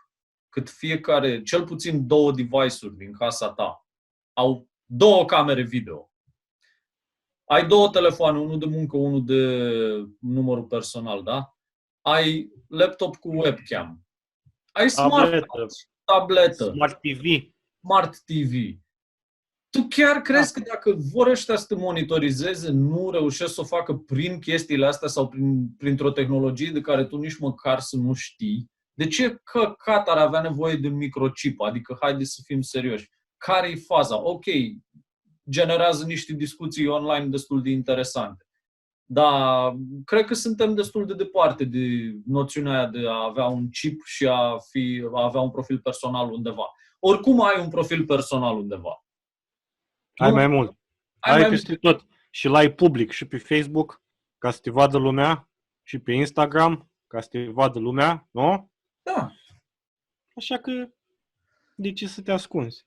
[SPEAKER 2] cât fiecare, cel puțin 2 device-uri din casa ta, au 2 camere video, ai 2 telefoane, unul de muncă, unul de numărul personal, da? Ai laptop cu webcam, ai tabletă, Smart TV. Tu chiar crezi că dacă vor ăștia să te monitorizeze, nu reușesc să o facă prin chestiile astea sau printr-o tehnologie de care tu nici măcar să nu știi? De ce căcat ar avea nevoie de un microchip? Adică, haideți să fim serioși. Care-i faza? Ok, generează niște discuții online destul de interesante. Dar cred că suntem destul de departe de noțiunea aia de a avea un chip și a avea un profil personal undeva. Oricum ai un profil personal undeva.
[SPEAKER 1] Ai mai mult. Ai peste tot. Și l-ai public și pe Facebook, ca să te vadă lumea, și pe Instagram, ca să te vadă lumea, nu?
[SPEAKER 2] Da.
[SPEAKER 1] Așa că, de ce să te ascunzi?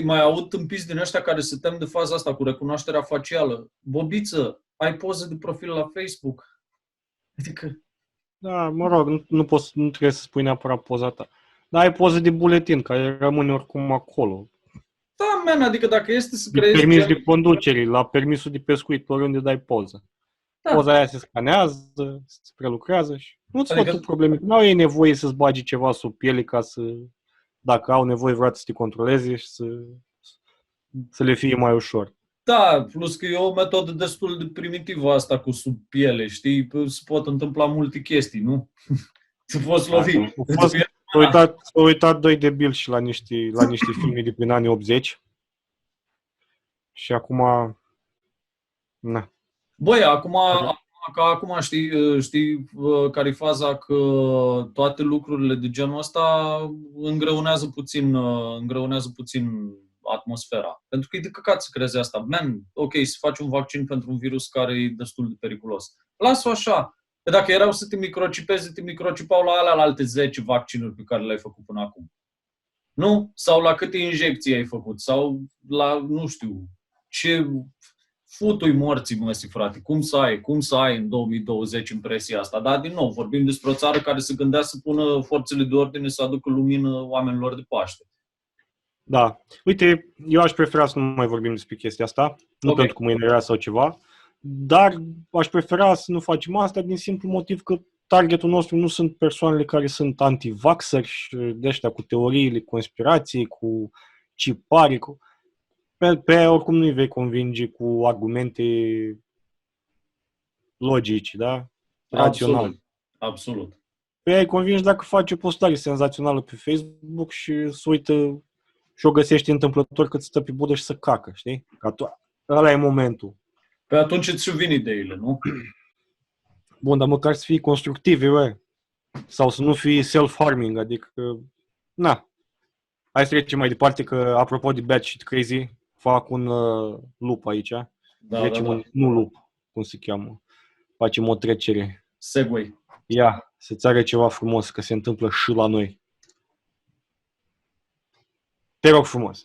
[SPEAKER 2] Mai aud tâmpiți din ăștia care se tem de faza asta cu recunoașterea facială. Bobiță, ai poză de profil la Facebook? Adică...
[SPEAKER 1] Da, mă rog, nu trebuie să spui neapărat poza ta. Dar ai poză de buletin, care rămâne oricum acolo.
[SPEAKER 2] Da, man, adică dacă este să creezi...
[SPEAKER 1] Permis de conducere, la permisul de pescuit, oriunde dai poză. Da. Poza aia se scanează, se prelucrează și nu-ți fac probleme. Nu au ei nevoie să-ți bagi ceva sub piele ca să, dacă au nevoie, vreodată să te controleze și să le fie mai ușor.
[SPEAKER 2] Da, plus că e o metodă destul de primitivă asta cu sub piele, știi? Se pot întâmpla multe chestii, nu? Să poți lovi.
[SPEAKER 1] S-au uitat 2 debili și la niște filme de prin anii 80 și acum... Na.
[SPEAKER 2] Băi, acum știi care e faza, că toate lucrurile de genul ăsta îngreunează puțin atmosfera. Pentru că e de căcat să crezi asta. Man, ok, să faci un vaccin pentru un virus care e destul de periculos. Lasă-o așa. Că dacă erau să te microcipeze, te microcipau la alte 10 vaccinuri pe care le-ai făcut până acum. Nu? Sau la câte injecții ai făcut? Sau la, nu știu, ce futui morții măsii, frate. Cum să ai în 2020 impresia asta? Dar, din nou, vorbim despre o țară care se gândea să pună forțele de ordine să aducă lumină oamenilor de Paște.
[SPEAKER 1] Da. Uite, eu aș prefera să nu mai vorbim despre chestia asta, nu pentru că mă enervează sau ceva, dar aș prefera să nu facem asta din simplu motiv că targetul nostru nu sunt persoanele care sunt anti-vaxxeri și de ăștia cu teoriile conspirației, cu cipari, pe oricum nu-i vei convinge cu argumente logici, da? Rațional.
[SPEAKER 2] Absolut.
[SPEAKER 1] Pe ai convingi dacă faci o postare senzațională pe Facebook și se uită și o găsești întâmplător că ți stă pe budă și să cacă, știi? Ăla e momentul.
[SPEAKER 2] Pe atunci îți vin ideile, nu?
[SPEAKER 1] Bun, dar măcar să fii constructive, bă. Sau să nu fii self-harming, adică, na. Hai să trecem mai departe, că apropo de batshit crazy, fac un loop aici.
[SPEAKER 2] Da.
[SPEAKER 1] Nu loop, cum se cheamă. Facem o trecere.
[SPEAKER 2] Segway.
[SPEAKER 1] Ia, să-ți arăt ceva frumos, că se întâmplă și la noi. Te rog frumos.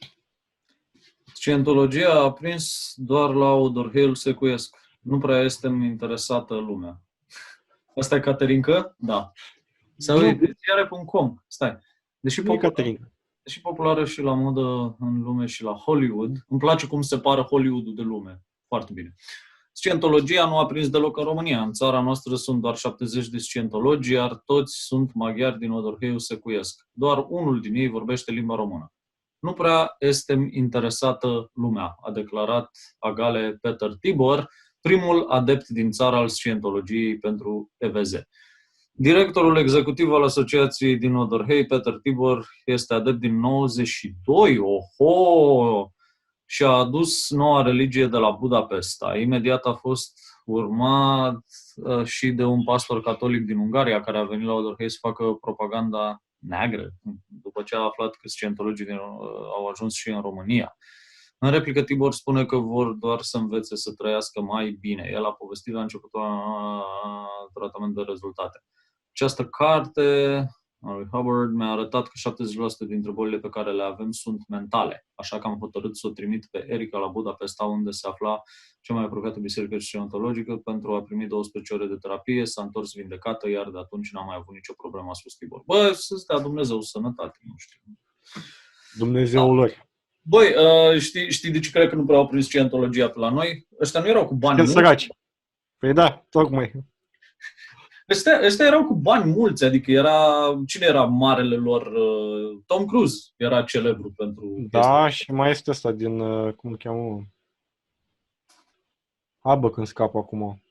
[SPEAKER 2] Scientologia a prins doar la Odorheiul secuiesc. Nu prea este interesată lumea. Asta e Caterinca? Da. Sau ziare.com. Stai. Deși populară și la modă în lume și la Hollywood, îmi place cum separă Hollywood-ul de lume. Foarte bine. Scientologia nu a prins deloc în România. În țara noastră sunt doar 70 de scientologi, iar toți sunt maghiari din Odorheiul secuiesc. Doar unul din ei vorbește limba română. Nu prea este interesată lumea, a declarat Agale Peter Tibor, primul adept din țara al Scientologiei pentru EVZ. Directorul executiv al Asociației din Odorhei, Peter Tibor, este adept din 92, și a adus noua religie de la Budapesta. Imediat a fost urmat și de un pastor catolic din Ungaria, care a venit la Odorhei să facă propaganda neagră, după ce a aflat că scientologii au ajuns și în România. În replică, Tibor spune că vor doar să învețe să trăiască mai bine. El a povestit la începutul tratament de rezultate. Această carte a lui Hubbard mi-a arătat că 70% dintre bolile pe care le avem sunt mentale, așa că am hotărât să o trimit pe Erica la Budapesta, unde se afla cea mai apropiată biserică scientologică, pentru a primi 12 ore de terapie, s-a întors vindecată, iar de atunci n-am mai avut nicio problemă, a spus Tibor. Bă, să-ți dea Dumnezeu sănătate, nu știu.
[SPEAKER 1] Dumnezeul lor.
[SPEAKER 2] Băi, știi de ce cred că nu prea au prins scientologia pe la noi? Ăștia nu erau cu bani mulți.
[SPEAKER 1] Săraci. Păi da, tocmai.
[SPEAKER 2] Ăștia erau cu bani mulți, adică cine era marele lor? Tom Cruise era celebru pentru
[SPEAKER 1] da, și mai este ăsta din, cum îl cheamă? Habă când scapă acum.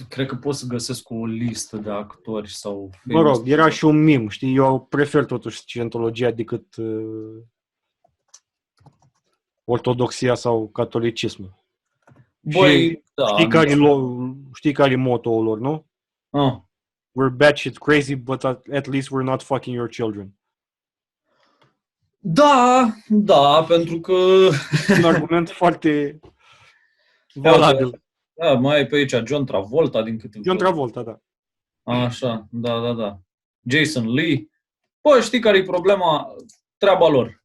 [SPEAKER 2] Cred că pot să găsesc o listă de actori sau...
[SPEAKER 1] Mă rog, era și un mim, știi? Eu prefer totuși Scientologia decât ortodoxia sau catolicismul.
[SPEAKER 2] Băi, da.
[SPEAKER 1] Știi care e motoul lor, nu? We're batshit crazy, but at least we're not fucking your children.
[SPEAKER 2] Da, pentru că...
[SPEAKER 1] Un argument foarte valabil.
[SPEAKER 2] Da, mai e pe aici John Travolta din câte...
[SPEAKER 1] John Travolta, da.
[SPEAKER 2] Așa, da. Jason Lee. Bă, știi care e problema? Treaba lor.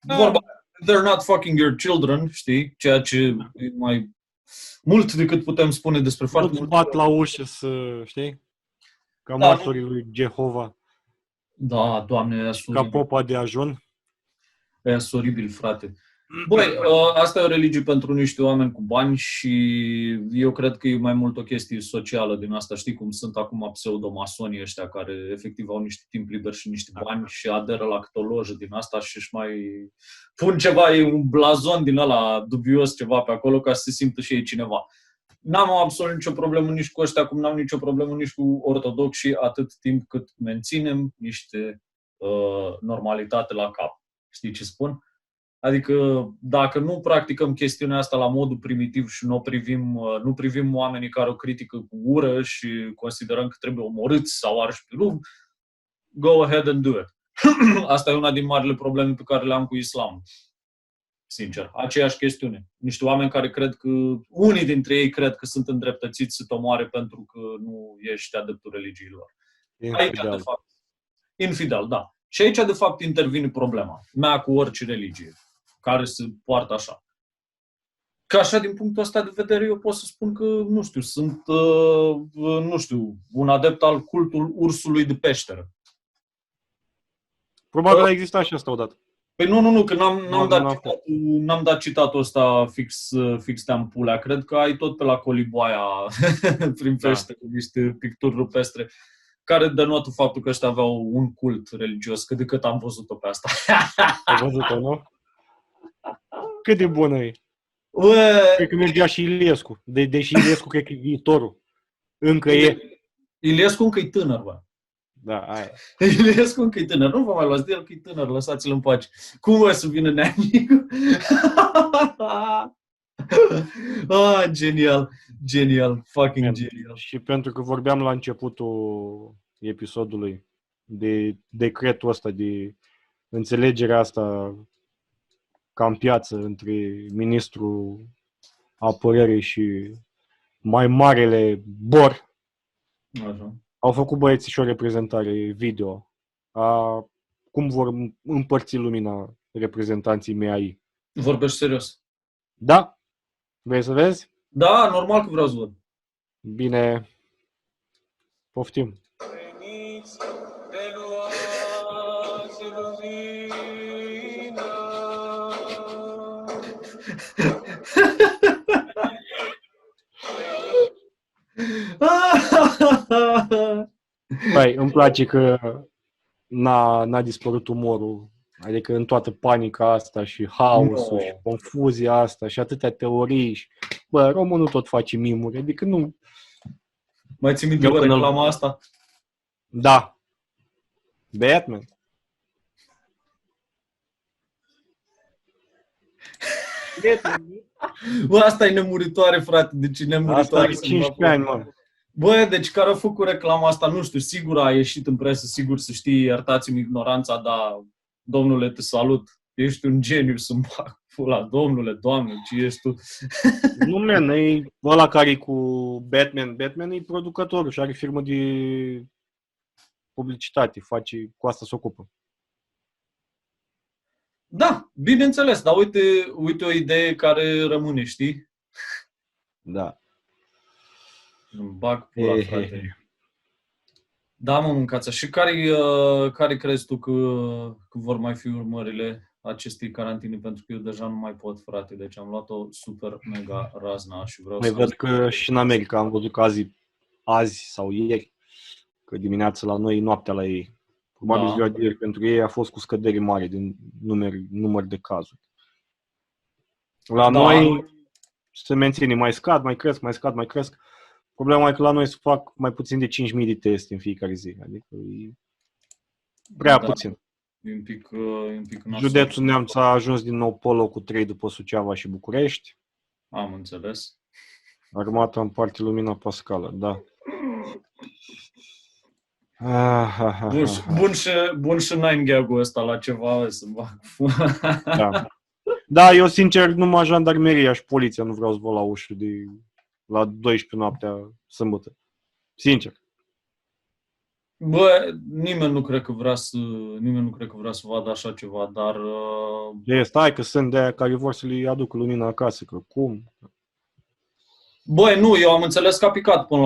[SPEAKER 2] Vorba, they're not fucking your children, știi? Ceea ce e mai mult decât putem spune despre foarte
[SPEAKER 1] mult. Bat la ușă să, știi? Ca martorii lui Jehova.
[SPEAKER 2] Da, Doamne, e
[SPEAKER 1] ca popa de ajun.
[SPEAKER 2] E oribil, frate. Băi, asta e o religie pentru niște oameni cu bani și eu cred că e mai mult o chestie socială din asta. Știi cum sunt acum pseudomasonii ăștia care efectiv au niște timp liber și niște bani și aderă la câte o lojă din asta și își mai pun ceva, e un blazon din ăla dubios ceva pe acolo ca să se simtă și ei cineva. N-am absolut nicio problemă nici cu ăștia, cum n-am nicio problemă nici cu ortodoxii, atât timp cât menținem niște normalitate la cap. Știi ce spun? Adică dacă nu practicăm chestiunea asta la modul primitiv și nu privim oamenii care o critică cu ură și considerăm că trebuie omorâți sau arși pe rug, go ahead and do it. Asta e una din marile probleme pe care le am cu islamul. Sincer, aceeași chestiune. Niște oameni care cred că, unii dintre ei cred că sunt îndreptățiți să te omoare pentru că nu ești adeptul religiei lor. Aici, de fapt, infidel, da. Și aici, de fapt, intervine problema mea cu orice religie care se poartă așa. Că așa, din punctul ăsta de vedere, eu pot să spun că, nu știu, sunt, nu știu, un adept al cultului ursului de peșteră.
[SPEAKER 1] Probabil a existat și asta odată.
[SPEAKER 2] Păi nu, că n-am dat citatul ăsta fix de-am pulea. Cred că ai tot pe la coliboaia prin peșteră, niște picturi rupestre, care denotă faptul că ăștia aveau un cult religios, cât de cât am văzut-o pe asta.
[SPEAKER 1] Ai văzut-o, nu? Cât de bună e. Cred că mergea și Iliescu. Deși Iliescu cred că e viitorul. Încă e.
[SPEAKER 2] Iliescu încă e tânăr, bă.
[SPEAKER 1] Da, aia.
[SPEAKER 2] Iliescu încă e tânăr. Nu vă mai luați de el că e tânăr, lăsați-l în pace. Cum vă să vină neamicul? Genial, fucking genial.
[SPEAKER 1] Și pentru că vorbeam la începutul episodului de decretul ăsta, de înțelegerea asta ca în piață între ministrul apărării și mai marele Bor,
[SPEAKER 2] Așa.
[SPEAKER 1] au făcut băieții și o reprezentare video a cum vor împărți lumina reprezentanții mei.
[SPEAKER 2] Vorbești serios?
[SPEAKER 1] Da? Vrei să vezi?
[SPEAKER 2] Da, normal că vreau să văd.
[SPEAKER 1] Bine, poftim. Băi, îmi place că n-a dispărut umorul. Adică în toată panica asta și haosul și confuzia asta și atâtea teorii. Și, bă, românul tot face mimuri. Adică nu...
[SPEAKER 2] Mai ții minte de reclama asta?
[SPEAKER 1] Da. Batman.
[SPEAKER 2] Bă, asta e nemuritoare, frate. Deci e nemuritoare.
[SPEAKER 1] Asta e 15 ani, mă.
[SPEAKER 2] Bă, deci care a făcut reclama asta, nu știu, sigur a ieșit în presă, sigur să știi, iertați-mi ignoranța, dar, domnule, te salut. Ești un geniu să-mi bag pula, domnule, doamne, ce ești tu?
[SPEAKER 1] Nu, man, e ăla care e cu Batman. Batman e producătorul și are firmă de publicitate, face, cu asta se ocupă.
[SPEAKER 2] Da, bineînțeles, dar uite o idee care rămâne, știi?
[SPEAKER 1] Da.
[SPEAKER 2] Îmi bag pula, frate. Da, mă, mâncața. Și care crezi tu că vor mai fi urmările acestei carantine? Pentru că eu deja nu mai pot, frate. Deci am luat-o super mega razna și vreau
[SPEAKER 1] Mai
[SPEAKER 2] să...
[SPEAKER 1] văd că și în America am văzut că azi sau ieri, că dimineața la noi, noaptea la ei. Probabil ziua de ieri pentru ei a fost cu scădere mare din număr de cazuri. La noi se menține, mai scad, mai cresc, mai scad, mai cresc. Problema e că la noi se fac mai puțin de 5.000 de teste în fiecare zi. Adică e prea puțin.
[SPEAKER 2] E un pic nasol.
[SPEAKER 1] Județul Neamț a ajuns din nou pe locul 3 după Suceava și București.
[SPEAKER 2] Am înțeles.
[SPEAKER 1] Armata împarte lumina pe scală, da.
[SPEAKER 2] Bun și n-ai gag-ul ăsta la ceva, să bag.
[SPEAKER 1] Da. Da, eu sincer numai jandarmeria și poliția nu vreau să vă la ușă la 12 noaptea sâmbătă. Sincer.
[SPEAKER 2] Bă, nimeni nu cred că vrea să vadă așa ceva, dar...
[SPEAKER 1] Stai că sunt de aia care vor să le aducă lumina acasă, că cum?
[SPEAKER 2] Băi, nu, eu am înțeles că a picat până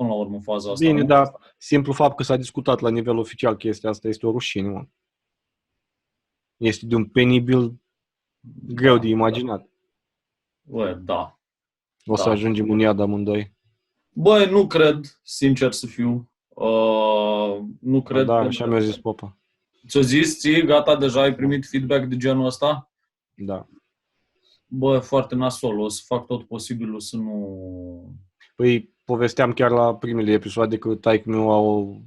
[SPEAKER 2] la urmă faza asta.
[SPEAKER 1] Bine,
[SPEAKER 2] nu?
[SPEAKER 1] dar simplu fapt că s-a discutat la nivel oficial chestia asta este o rușine, mă. Este de un penibil greu de imaginat.
[SPEAKER 2] Bă, da.
[SPEAKER 1] O să ajungem în iad amândoi.
[SPEAKER 2] Băi, nu cred, sincer să fiu. Nu cred.
[SPEAKER 1] Da, așa mi-a zis popa.
[SPEAKER 2] Ți-o zis ție, gata, deja ai primit feedback de genul ăsta?
[SPEAKER 1] Da.
[SPEAKER 2] Bă, foarte nasol, o să fac tot posibilul să nu...
[SPEAKER 1] Păi, povesteam chiar la primele episoade că taică-miu au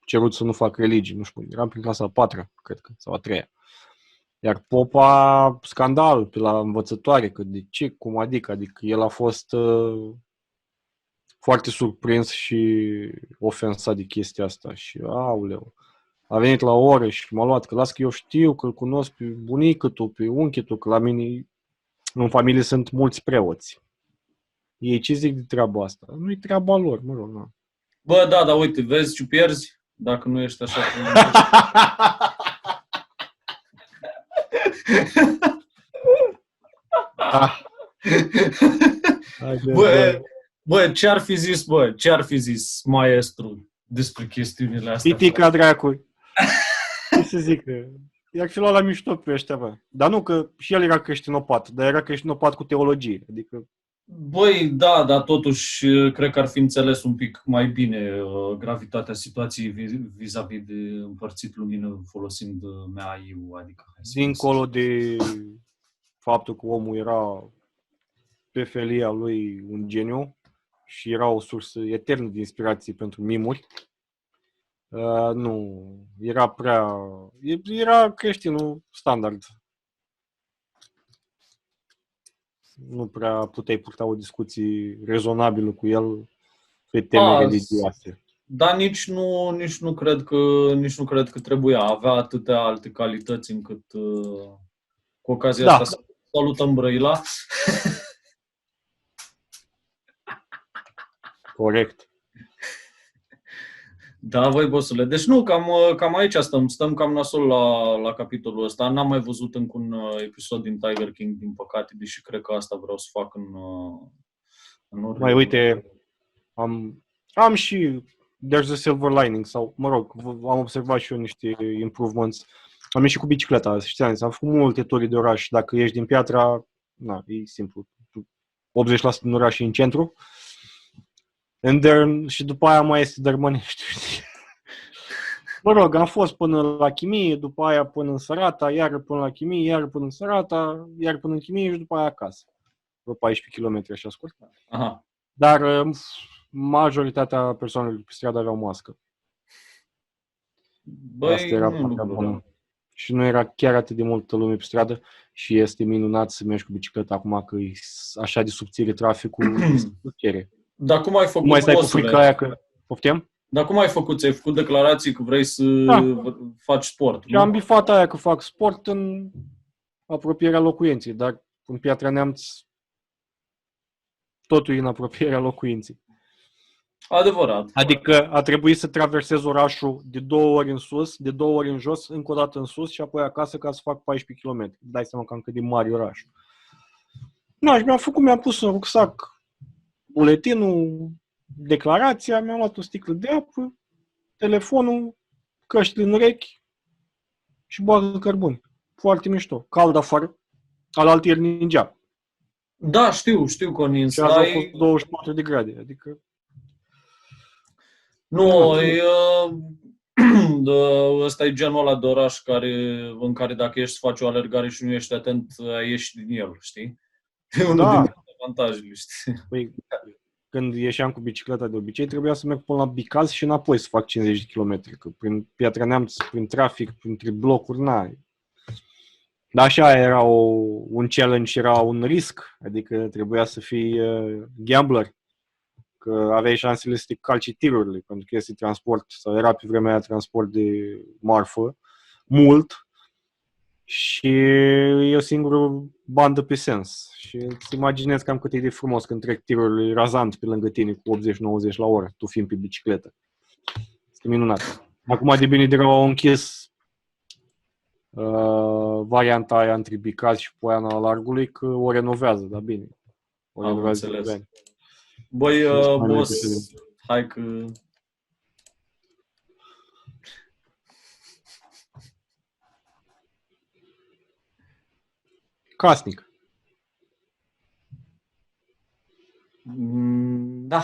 [SPEAKER 1] cerut să nu fac religii, nu știu, eram prin clasa a 4-a, cred că, sau a 3-a. Iar popa, scandal pe la învățătoare, că de ce, cum adică? Adică el a fost foarte surprins și ofensat de chestia asta și, auleu, a venit la oră și m-a luat, că las că eu știu, că îl cunosc pe bunicătul, pe unchitul, că la mine în familie sunt mulți preoți. Ei ce zic de treaba asta? Nu-i treaba lor, mă rog, nu.
[SPEAKER 2] Bă, da, dar uite, vezi ce pierzi dacă nu ești așa cum
[SPEAKER 1] Ah.
[SPEAKER 2] Bă, ce-ar fi zis maestru despre chestiunile astea?
[SPEAKER 1] Pitica dracului. Ce să zic? I-ar fi luat la mișto pe ăștia, bă. Dar nu, că și el era creștinopat, dar era creștinopat cu teologie. Adică...
[SPEAKER 2] Băi, da, dar totuși cred că ar fi înțeles un pic mai bine gravitatea situației vis-a-vis de împărțit lumină folosind MAI-ul, adică...
[SPEAKER 1] Dincolo de faptul că omul era pe felia lui un geniu și era o sursă eternă de inspirație pentru mimuri, nu, era creștinul standard. Nu prea puteai purta o discuție rezonabilă cu el pe teme religioase.
[SPEAKER 2] Dar nici nu cred că trebuia. Avea atâtea alte calități încât cu ocazia asta salutăm Brăila.
[SPEAKER 1] Corect.
[SPEAKER 2] Da, voi, bossule. Deci nu, cam aici stăm cam nasol la capitolul ăsta. N-am mai văzut încă un episod din Tiger King, din păcate, deși cred că asta vreau să fac în urmă.
[SPEAKER 1] Mai uite, am și There's a Silver Lining, sau, mă rog, am observat și eu niște improvements. Am ieșit cu bicicleta, știți, am făcut multe turi de oraș. Dacă ești din Piatra, e simplu. 80% din oraș e în centru. Și după aia mai este Dărmănești. Mă rog, am fost până la Chimie, după aia până în Sărata, iar până la Chimie, iar până în Sărata, iar până în Chimie și după aia acasă. Vreo 14 km așa scurt.
[SPEAKER 2] Aha.
[SPEAKER 1] Dar majoritatea persoanelor pe stradă aveau mască.
[SPEAKER 2] Băi,
[SPEAKER 1] asta era partea bună. Și nu era chiar atât de multă lume pe stradă și este minunat să mergi cu bicicleta acum că e așa de subțire traficul.
[SPEAKER 2] Dar cum ai făcut?
[SPEAKER 1] Nu mai stai cu frica aia că... Poftim?
[SPEAKER 2] Dar cum ai făcut? Ți-ai făcut declarații că vrei să faci sport?
[SPEAKER 1] Și am bifat aia că fac sport în apropierea locuinței, dar în Piatra Neamț totul e în apropierea locuinței.
[SPEAKER 2] Adevărat.
[SPEAKER 1] Adică a trebuit să traversez orașul de 2 ori în sus, de 2 ori în jos, încă o dată în sus și apoi acasă ca să fac 14 km. Dai seama cam cât de mare oraș. Și mi-am pus în rucsac buletinul, declarația, mi-am luat o sticlă de apă, telefonul, căștile în urechi și bagă cărbuni. Foarte mișto. Cald afară, alaltieri ningea.
[SPEAKER 2] Da, știu că o nins.
[SPEAKER 1] Și azi au fost 24 de grade, adică...
[SPEAKER 2] Nu, ăsta e genul ăla de oraș în care dacă ești să faci o alergare și nu ești atent, ieși din el, știi? E unul din avantajele, știi?
[SPEAKER 1] Păi, când ieșeam cu bicicleta de obicei, trebuia să merg până la Bicaz și înapoi să fac 50 de kilometri, că prin Piatra Neamț, prin trafic, printre blocuri, Dar așa era un challenge, era un risc, adică trebuia să fii gambler, că aveai șansele să te calci tirurile, pentru că este transport, sau era pe vremea aia transport de marfă, mult, și e o singură bandă pe sens. Și îți imaginezi cam cât e de frumos când trec tirurile razant pe lângă tine cu 80-90 la oră, tu fiind pe bicicletă. Este minunat. Acum de bine de rău au închis varianta aia între Bicaz și Poiana Largului, că o renovează, dar bine. O renovează de ani.
[SPEAKER 2] Băi, boss, hai că...
[SPEAKER 1] Casnic.
[SPEAKER 2] Da.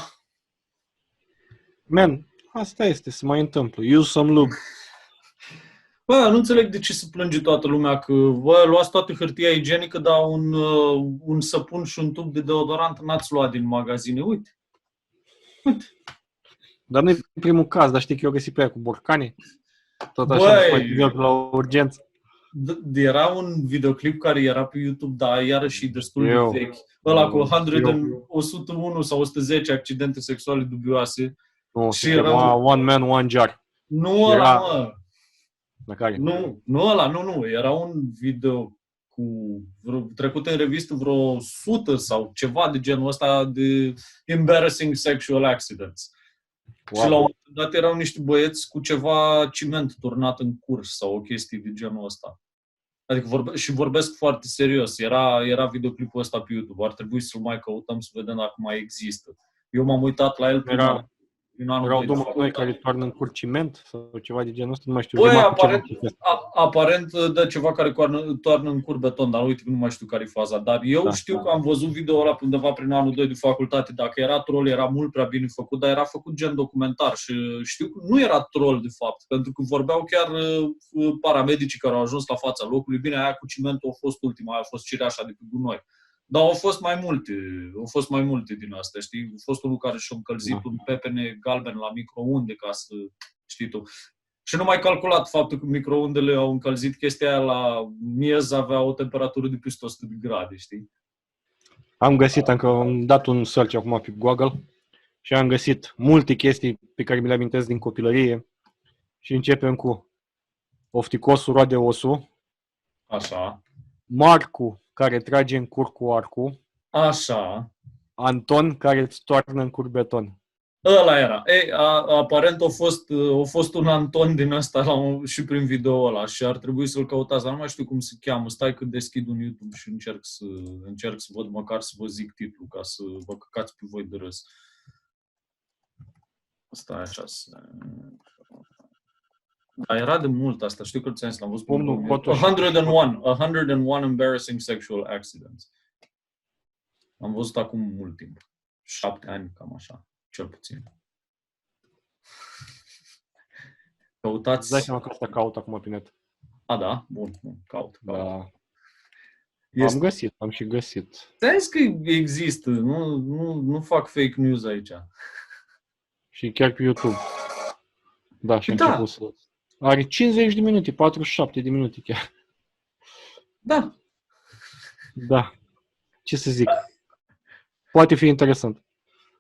[SPEAKER 1] Man, asta este, se mai întâmplă. Use some lube.
[SPEAKER 2] Bă, nu înțeleg de ce se plânge toată lumea că, bă, luați toată hârtia igienică, dar un săpun și un tub de deodorant n-ați luat din magazine. Uite.
[SPEAKER 1] Dar nu e primul caz, dar știi că eu găsit pe aia cu borcane. Tot așa se mai merg la urgență.
[SPEAKER 2] Era un videoclip care era pe YouTube, dar iarăși destul de vechi. Ăla cu 101 sau 110 accidente sexuale dubioase.
[SPEAKER 1] Nu, și era One Man, One Jar.
[SPEAKER 2] Nu ăla, mă.
[SPEAKER 1] La care?
[SPEAKER 2] Nu ăla, nu. Era un video trecut în revistă vreo 100 sau ceva de genul ăsta de embarrassing sexual accidents. Wow. Și la un moment dat erau niște băieți cu ceva ciment turnat în curs sau o chestie de genul ăsta. Adică vorbesc foarte serios. Era videoclipul ăsta pe YouTube. Ar trebui să-l mai căutăm să vedem dacă mai există. Eu m-am uitat la el prin anul
[SPEAKER 1] Erau
[SPEAKER 2] 2 de
[SPEAKER 1] două noi
[SPEAKER 2] facultate.
[SPEAKER 1] care toarnă în curciment sau ceva de genul ăsta, nu mai știu.
[SPEAKER 2] Băi,
[SPEAKER 1] Remarcă
[SPEAKER 2] aparent dă ceva care toarnă în cur beton, dar uite că nu mai știu care e faza. Dar eu știu că am văzut video ăla undeva prin anul 2 de facultate. Dacă era troll, era mult prea bine făcut, dar era făcut gen documentar. Și știu că nu era troll, de fapt, pentru că vorbeau chiar paramedicii care au ajuns la fața locului. Bine, aia cu cimentul a fost ultima, aia a fost cireașa de pe gunoi. Dar au fost mai multe din astea, știi? A fost unul care și-a încălzit un pepene galben la microunde ca să, știi tu. Și nu mai calculat faptul că microundele au încălzit chestia aia la miez, avea o temperatură de peste 100 de grade, știi?
[SPEAKER 1] Am dat un search acum pe Google și am găsit multe chestii pe care mi le amintesc din copilărie și începem cu ofticosul roade osul,
[SPEAKER 2] Așa.
[SPEAKER 1] Marcu care trage în cur cu arcul,
[SPEAKER 2] Așa.
[SPEAKER 1] Anton care îți toarnă în cur beton.
[SPEAKER 2] Ăla era. Ei, aparent a fost un Anton din ăsta și prin video ăla și ar trebui să-l căutați, dar nu mai știu cum se cheamă. Stai că deschid un YouTube și încerc să văd, măcar să vă zic titlul, ca să vă căcați pe voi de râs. Stai așa să... Da, era de mult asta, știu că ți-am zis, l-am văzut pe 101 embarrassing sexual accidents. Am văzut acum mult timp. 7 ani, cam așa. Cel puțin. Căutați...
[SPEAKER 1] Îți dai seama că asta caut acum pe net.
[SPEAKER 2] A, da? Bun, caut.
[SPEAKER 1] Da.
[SPEAKER 2] Este...
[SPEAKER 1] Am și găsit.
[SPEAKER 2] Ți-am zis că există, nu fac fake news aici.
[SPEAKER 1] Și chiar pe YouTube. Da, și început să... Are 50 de minute, 47 de minute chiar.
[SPEAKER 2] Da.
[SPEAKER 1] Da. Ce să zic? Poate fi interesant.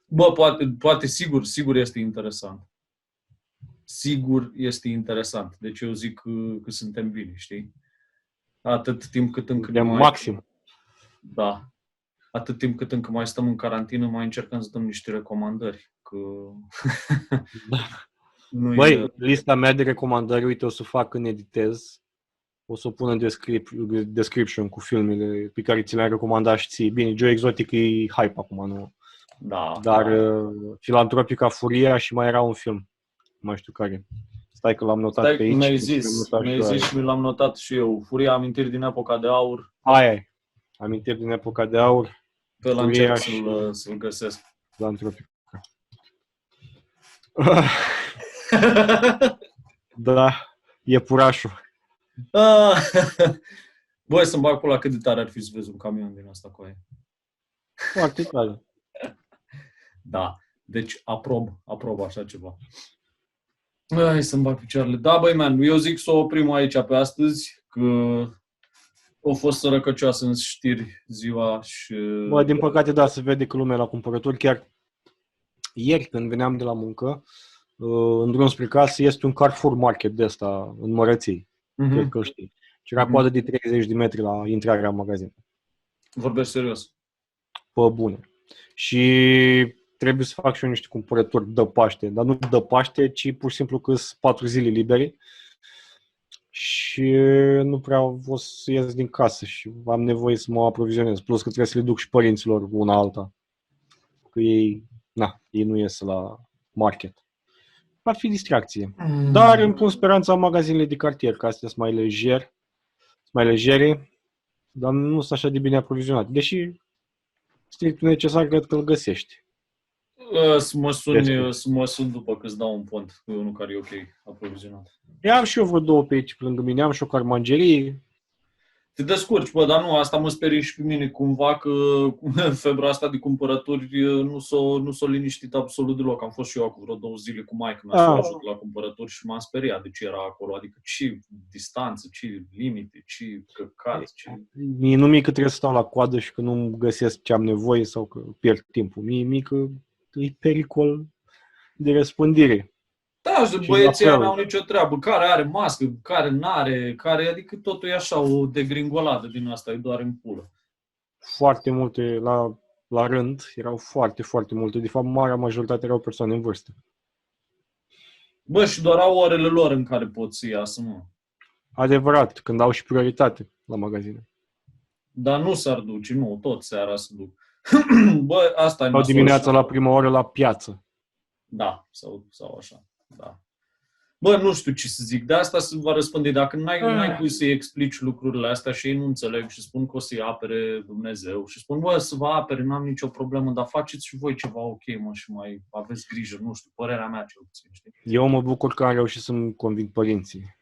[SPEAKER 2] Bă, poate sigur este interesant. Sigur este interesant. Deci eu zic că suntem bine, știi? Atât timp cât încă
[SPEAKER 1] maxim.
[SPEAKER 2] Da. Atât timp cât încă mai stăm în carantină, mai încercăm să dăm niște recomandări. Că...
[SPEAKER 1] Băi, lista mea de recomandări, uite, o să fac când editez. O să o pun în description cu filmele pe care ți le-am recomandat și ție. Bine, Joe Exotic e hype acum, nu?
[SPEAKER 2] Da.
[SPEAKER 1] Dar Filantropica Furia și mai era un film. Nu mai știu care. Stai că l-am notat pe aici.
[SPEAKER 2] Mi-ai zis și mi l-am notat și eu. Furia, amintiri din epoca de aur.
[SPEAKER 1] Aia e. Amintiri din epoca de aur.
[SPEAKER 2] Pe ăla încerc să-l găsesc.
[SPEAKER 1] Filantropica. Da, iepurașul.
[SPEAKER 2] Băi, să-mi bag pula cât de tare ar fi să vezi un camion din asta cu aia.
[SPEAKER 1] Foarte tare.
[SPEAKER 2] Da, deci aprob așa ceva. Hai să-mi bag picioarele. Da, băi, man, eu zic să o oprim aici pe astăzi, că a fost sărăcăcioasă în știri ziua și...
[SPEAKER 1] Bă, din păcate, da, se vede că lumea la cumpărături. Chiar ieri, când veneam de la muncă, în drum spre casă, este un Carrefour Market de ăsta, în Mărăței. Cred că știi. Și era coadă de 30 de metri la intrarea în magazin.
[SPEAKER 2] Vorbești serios?
[SPEAKER 1] Pă bune. Și trebuie să fac și eu niște cumpărături de Paște. Dar nu de Paște, ci pur și simplu că sunt 4 zile libere. Și nu prea o să ies din casă și am nevoie să mă aprovizionez. Plus că trebuie să le duc și părinților una alta. Că ei nu ies la market. Va fi distracție. Dar îmi pun speranța în magazinele de cartier, că astea sunt mai legere, dar nu sunt așa de bine aprovizionate. Deși strict necesar, cred că îl găsești.
[SPEAKER 2] Să mă sun după că îți dau un pont, că unul care e ok aprovizionat.
[SPEAKER 1] Am și eu vreo 2 pe aici lângă mine, am și o carmangerie.
[SPEAKER 2] Te descurci, bă, dar nu, asta mă sperie și pe mine cumva că febra asta de cumpărături nu s-o liniștit absolut deloc. Am fost și eu acum vreo 2 zile cu maică mea să o ajut la cumpărături și m-am speriat de ce era acolo. Adică ce distanță, ce limite, ce căcat, ce...
[SPEAKER 1] Mie nu că trebuie să stau la coadă și că nu găsesc ce am nevoie sau că pierd timpul. Mie că e pericol de răspândire.
[SPEAKER 2] Da, și băieții n-au nicio treabă. Care are mască, care n-are, adică totul e așa o degringoladă din asta, e doar în pulă.
[SPEAKER 1] Foarte multe la rând, erau foarte, foarte multe. De fapt, marea majoritate erau persoane în vârstă.
[SPEAKER 2] Bă, și doar au orele lor în care pot să iasă, mă.
[SPEAKER 1] Adevărat, când au și prioritate la magazine.
[SPEAKER 2] Dar nu s-ar duce, nu, tot seara se duc. Bă, asta e
[SPEAKER 1] Sau dimineața la prima oră la piață.
[SPEAKER 2] Da, sau așa, da. Bă, nu știu ce să zic, de asta se va răspunde. Dacă n-ai cui să-i explici lucrurile astea și ei nu înțeleg și spun că o să-i apere Dumnezeu și spun, bă, să vă apere, n-am nicio problemă, dar faceți și voi ceva ok, mă, și mai aveți grijă, nu știu, părerea mea cel puțin, știi?
[SPEAKER 1] Eu mă bucur că am reușit să-mi conving părinții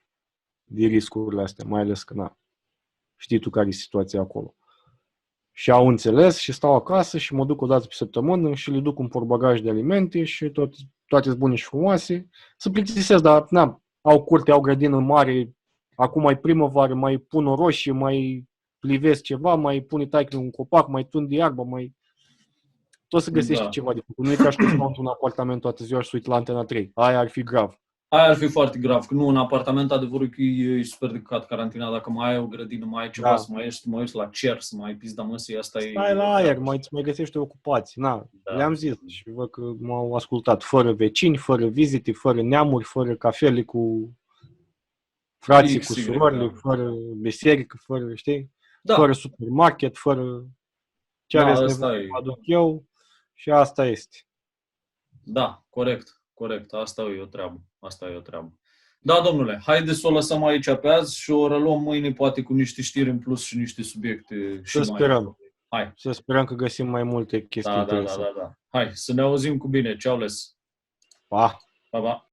[SPEAKER 1] de riscurile astea, mai ales că, știi tu care e situația acolo. Și au înțeles și stau acasă și mă duc o dată pe săptămână și le duc un portbagaj de alimente și toate sunt bune și frumoase. Să plictisesc, dar au curte, au grădină mare, acum mai primăvară, mai pun o roșie, mai plivesc ceva, mai pune taică un copac, mai tund de iarbă, mai... Tot să găsești ceva de făcut. Nu e ca și că stau într-un apartament toată ziua și să uit la Antena 3. Aia ar fi grav.
[SPEAKER 2] Aia ar fi foarte grav, că nu, în apartament adevărul că e super de căcat carantina, dacă mai ai o grădină, mai ai ceva, să mai ieși, să mai uiți la cer, să mai pizda măsii, asta e...
[SPEAKER 1] Stai la aer, mai găsești ocupații. Le-am zis și văd că m-au ascultat. Fără vecini, fără vizite, fără neamuri, fără cafele cu frații, cu surorile, fără biserică, fără, știi? Da. Fără supermarket, fără ce are să aduc eu și asta este.
[SPEAKER 2] Da, corect. Asta e o treabă. Da, domnule, haideți să o lăsăm aici pe azi și o reluăm mâine poate cu niște știri în plus și niște subiecte și
[SPEAKER 1] să sperăm.
[SPEAKER 2] Hai.
[SPEAKER 1] Să sperăm că găsim mai multe chestii interesante.
[SPEAKER 2] Da. Hai, să ne auzim cu bine. Ceau, Les.
[SPEAKER 1] Pa!
[SPEAKER 2] Pa.